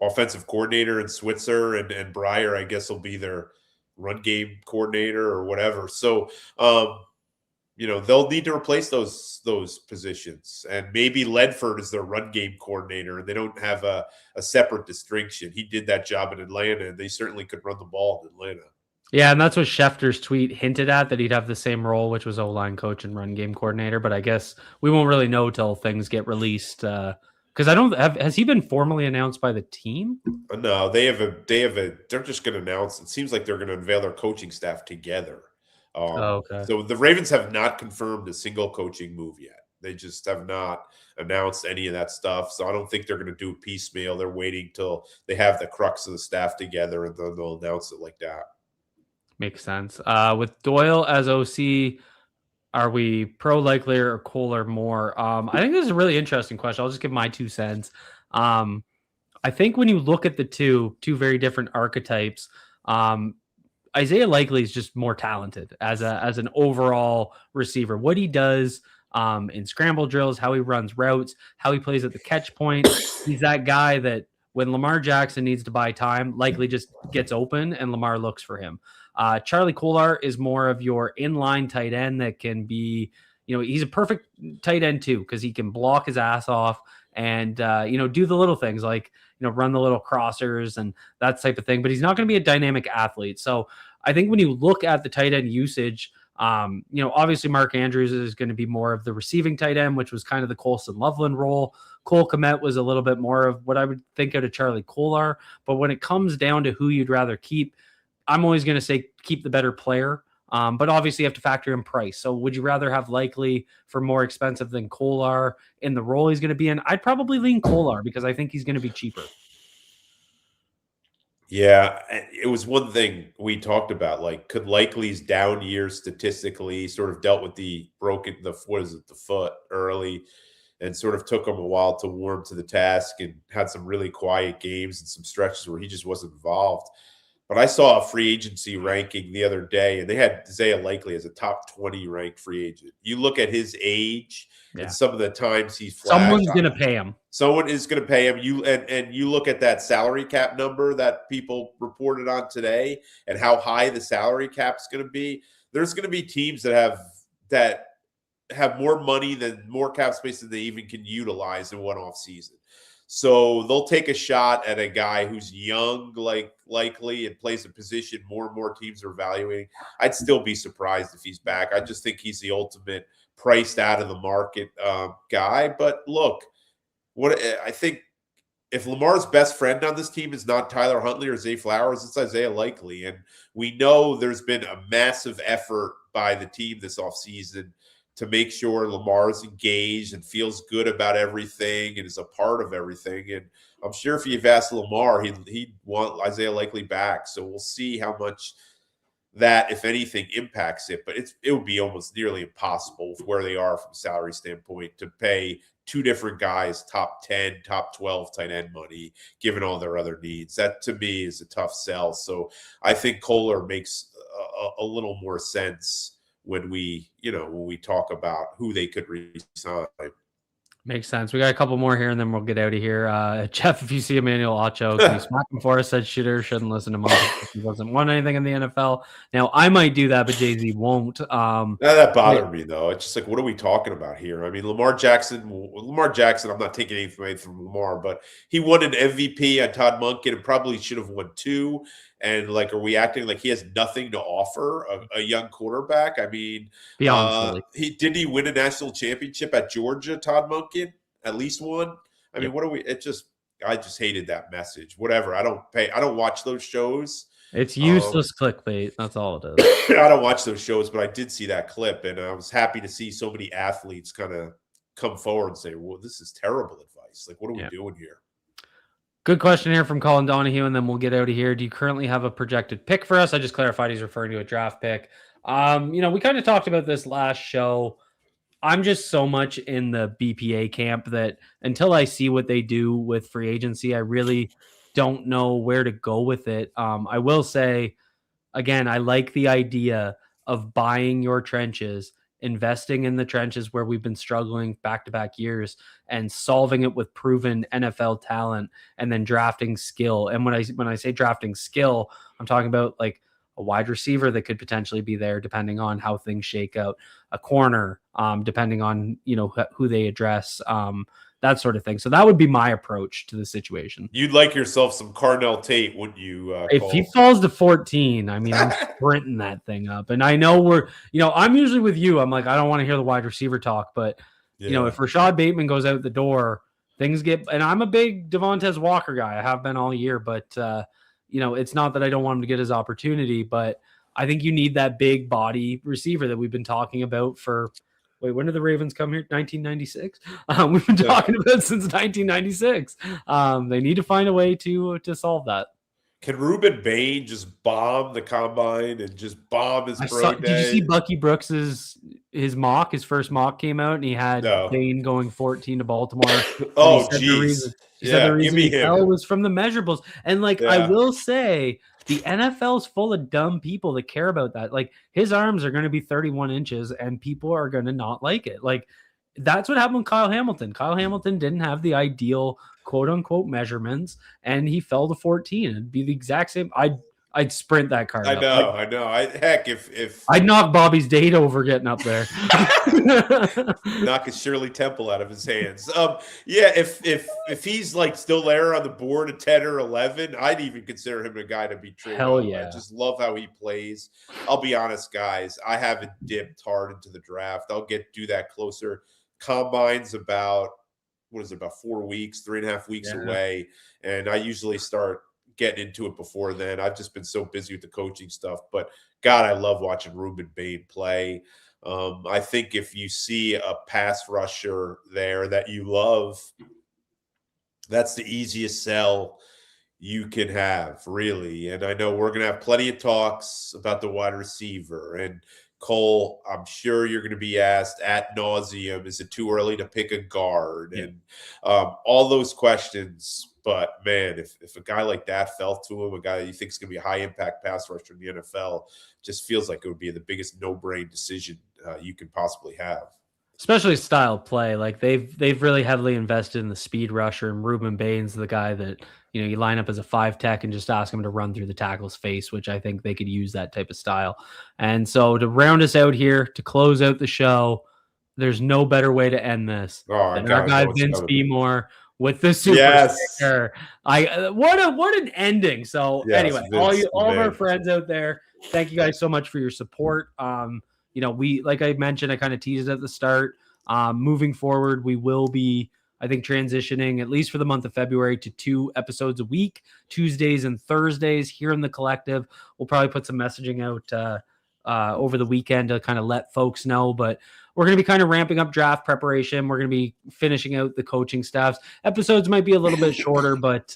offensive coordinator, and Switzer and Breyer, I guess, will be their run game coordinator or whatever. So, they'll need to replace those positions, and maybe Ledford is their run game coordinator, and they don't have a separate distinction. He did that job in Atlanta, and they certainly could run the ball in Atlanta. Yeah, and that's what Schefter's tweet hinted at, that he'd have the same role, which was O-line coach and run game coordinator. But I guess we won't really know till things get released. Because has he been formally announced by the team? No, they're just going to announce. It seems like they're going to unveil their coaching staff together. Okay. So the Ravens have not confirmed a single coaching move yet. They just have not announced any of that stuff. So I don't think they're going to do piecemeal. They're waiting till they have the crux of the staff together, and then they'll announce it like that. Makes sense. With Doyle as OC, are we pro Likelier or Kohler more? I think this is a really interesting question. I'll just give my 2 cents. I think when you look at the two very different archetypes, Isaiah Likely is just more talented as an overall receiver. What he does in scramble drills, how he runs routes, how he plays at the catch point. He's that guy that when Lamar Jackson needs to buy time, Likely just gets open and Lamar looks for him. Charlie Kolar is more of your inline tight end that can be, he's a perfect tight end too, because he can block his ass off and, do the little things like, run the little crossers and that type of thing. But he's not going to be a dynamic athlete. So I think when you look at the tight end usage, obviously Mark Andrews is going to be more of the receiving tight end, which was kind of the Colson Loveland role. Cole Kmet was a little bit more of what I would think out of Charlie Kolar. But when it comes down to who you'd rather keep, I'm always going to say keep the better player, but obviously you have to factor in price. So would you rather have Likely for more expensive than Kolar in the role he's going to be in? I'd probably lean Kolar because I think he's going to be cheaper. Yeah, it was one thing we talked about, like, could Likely's down year statistically sort of dealt with the foot early, and sort of took him a while to warm to the task, and had some really quiet games and some stretches where he just wasn't involved. But I saw a free agency ranking the other day, and they had Isaiah Likely as a top 20 ranked free agent. You look at his age and some of the times he's flashed. Someone's going to pay him. Someone is going to pay him. You look at that salary cap number that people reported on today, and how high the salary cap is going to be. There's going to be teams that have more money more cap space than they even can utilize in one off season. So they'll take a shot at a guy who's young, like Likely, and plays a position more and more teams are evaluating. I'd still be surprised if he's back. I just think he's the ultimate priced out of the market guy. But look, what I think if Lamar's best friend on this team is not Tyler Huntley or Zay Flowers, it's Isaiah Likely. And we know there's been a massive effort by the team this offseason to make sure Lamar's engaged and feels good about everything and is a part of everything. And I'm sure if you've asked Lamar, he'd want Isaiah Likely back. So we'll see how much that, if anything, impacts it. But it would be almost nearly impossible with where they are from a salary standpoint to pay two different guys top 10, top 12 tight end money, given all their other needs. That, to me, is a tough sell. So I think Kohler makes a little more sense when we talk about who they could re-sign. Makes sense. We got a couple more here, and then we'll get out of here. Jeff, if you see Emmanuel Ocho, can you smack him for us? Said Shitter shouldn't listen to him. He doesn't want anything in the NFL. Now, I might do that, but Jay-Z won't. That bothered me, though. It's just like, what are we talking about here? I mean, Lamar Jackson, I'm not taking anything away from Lamar, but he won an MVP on Todd Monkin and probably should have won two. And, like, are we acting like he has nothing to offer a young quarterback? I mean, did he win a national championship at Georgia, Todd Monkin? At least one? I mean, I just hated that message. Whatever. I don't watch those shows. It's useless clickbait. That's all it is. I don't watch those shows, but I did see that clip, and I was happy to see so many athletes kind of come forward and say, well, this is terrible advice. Like, what are we doing here? Good question here from Colin Donahue, and then we'll get out of here. Do you currently have a projected pick for us? I just clarified he's referring to a draft pick. We kind of talked about this last show. I'm just so much in the BPA camp that until I see what they do with free agency, I really don't know where to go with it. I will say, again, I like the idea of buying your trenches, investing in the trenches where we've been struggling back-to-back years and solving it with proven NFL talent and then drafting skill. And when I say drafting skill, I'm talking about like a wide receiver that could potentially be there depending on how things shake out, a corner, depending on, who they address, that sort of thing. So that would be my approach to the situation. You'd like yourself some Carnell Tate, wouldn't you? If he falls to 14, I mean, I'm sprinting that thing up. And I know I'm usually with you. I'm like, I don't want to hear the wide receiver talk, but if Rashad Bateman goes out the door, things get, and I'm a big Devontae Walker guy. I have been all year, but it's not that I don't want him to get his opportunity, but I think you need that big body receiver that we've been talking about for, when did the Ravens come here? 1996. We've been talking about since 1996. They need to find a way to solve that. Can Ruben Bain just bomb the combine and just bomb his pro day? Did you see Bucky Brooks's mock? His first mock came out, and he had Bain going 14 to Baltimore. Oh, geez. He said the reason he fell was from the measurables. And I will say, the NFL's full of dumb people that care about that. Like, his arms are going to be 31 inches, and people are going to not like it. Like, that's what happened with Kyle Hamilton. Kyle Hamilton didn't have the ideal quote-unquote measurements, and he fell to 14. It'd be the exact same. I'd sprint that card. I know. If I'd knock Bobby's date over getting up there, knock his Shirley Temple out of his hands. If he's like still there on the board at 10 or 11, I'd even consider him a guy to be traded. Hell yeah! I just love how he plays. I'll be honest, guys. I haven't dipped hard into the draft. I'll do that closer. Combine's about 4 weeks, 3.5 weeks away, and I usually start getting into it before then. I've just been so busy with the coaching stuff, but God, I love watching Ruben Bain play. I think if you see a pass rusher there that you love, that's the easiest sell you can have, really. And I know we're going to have plenty of talks about the wide receiver. And Cole, I'm sure you're going to be asked ad nauseum, is it too early to pick a guard? Yeah. And all those questions. But, man, if a guy like that fell to him, a guy that you think is going to be a high-impact pass rusher in the NFL, just feels like it would be the biggest no-brain decision you could possibly have. Especially style play. Like, they've really heavily invested in the speed rusher, and Ruben Bain's the guy that, you line up as a 5 tech and just ask him to run through the tackle's face, which I think they could use that type of style. And so to round us out here, to close out the show, there's no better way to end this than our guy Vince Beemore with the super sticker. What an ending. So anyway, all of our friends out there, thank you guys so much for your support. We, like I mentioned, I kind of teased it at the start. Moving forward, we will be I think transitioning, at least for the month of February, to 2 episodes a week, Tuesdays and Thursdays here in the collective. We'll probably put some messaging out over the weekend to kind of let folks know, but we're going to be kind of ramping up draft preparation. We're going to be finishing out the coaching staffs. Episodes might be a little bit shorter, but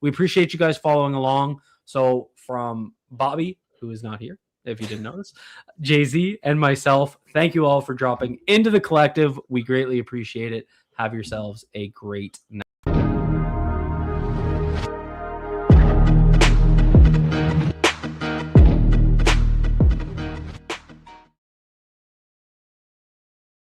we appreciate you guys following along. So from Bobby, who is not here, if you didn't notice, Jay-Z and myself, thank you all for dropping into the collective. We greatly appreciate it. Have yourselves a great night.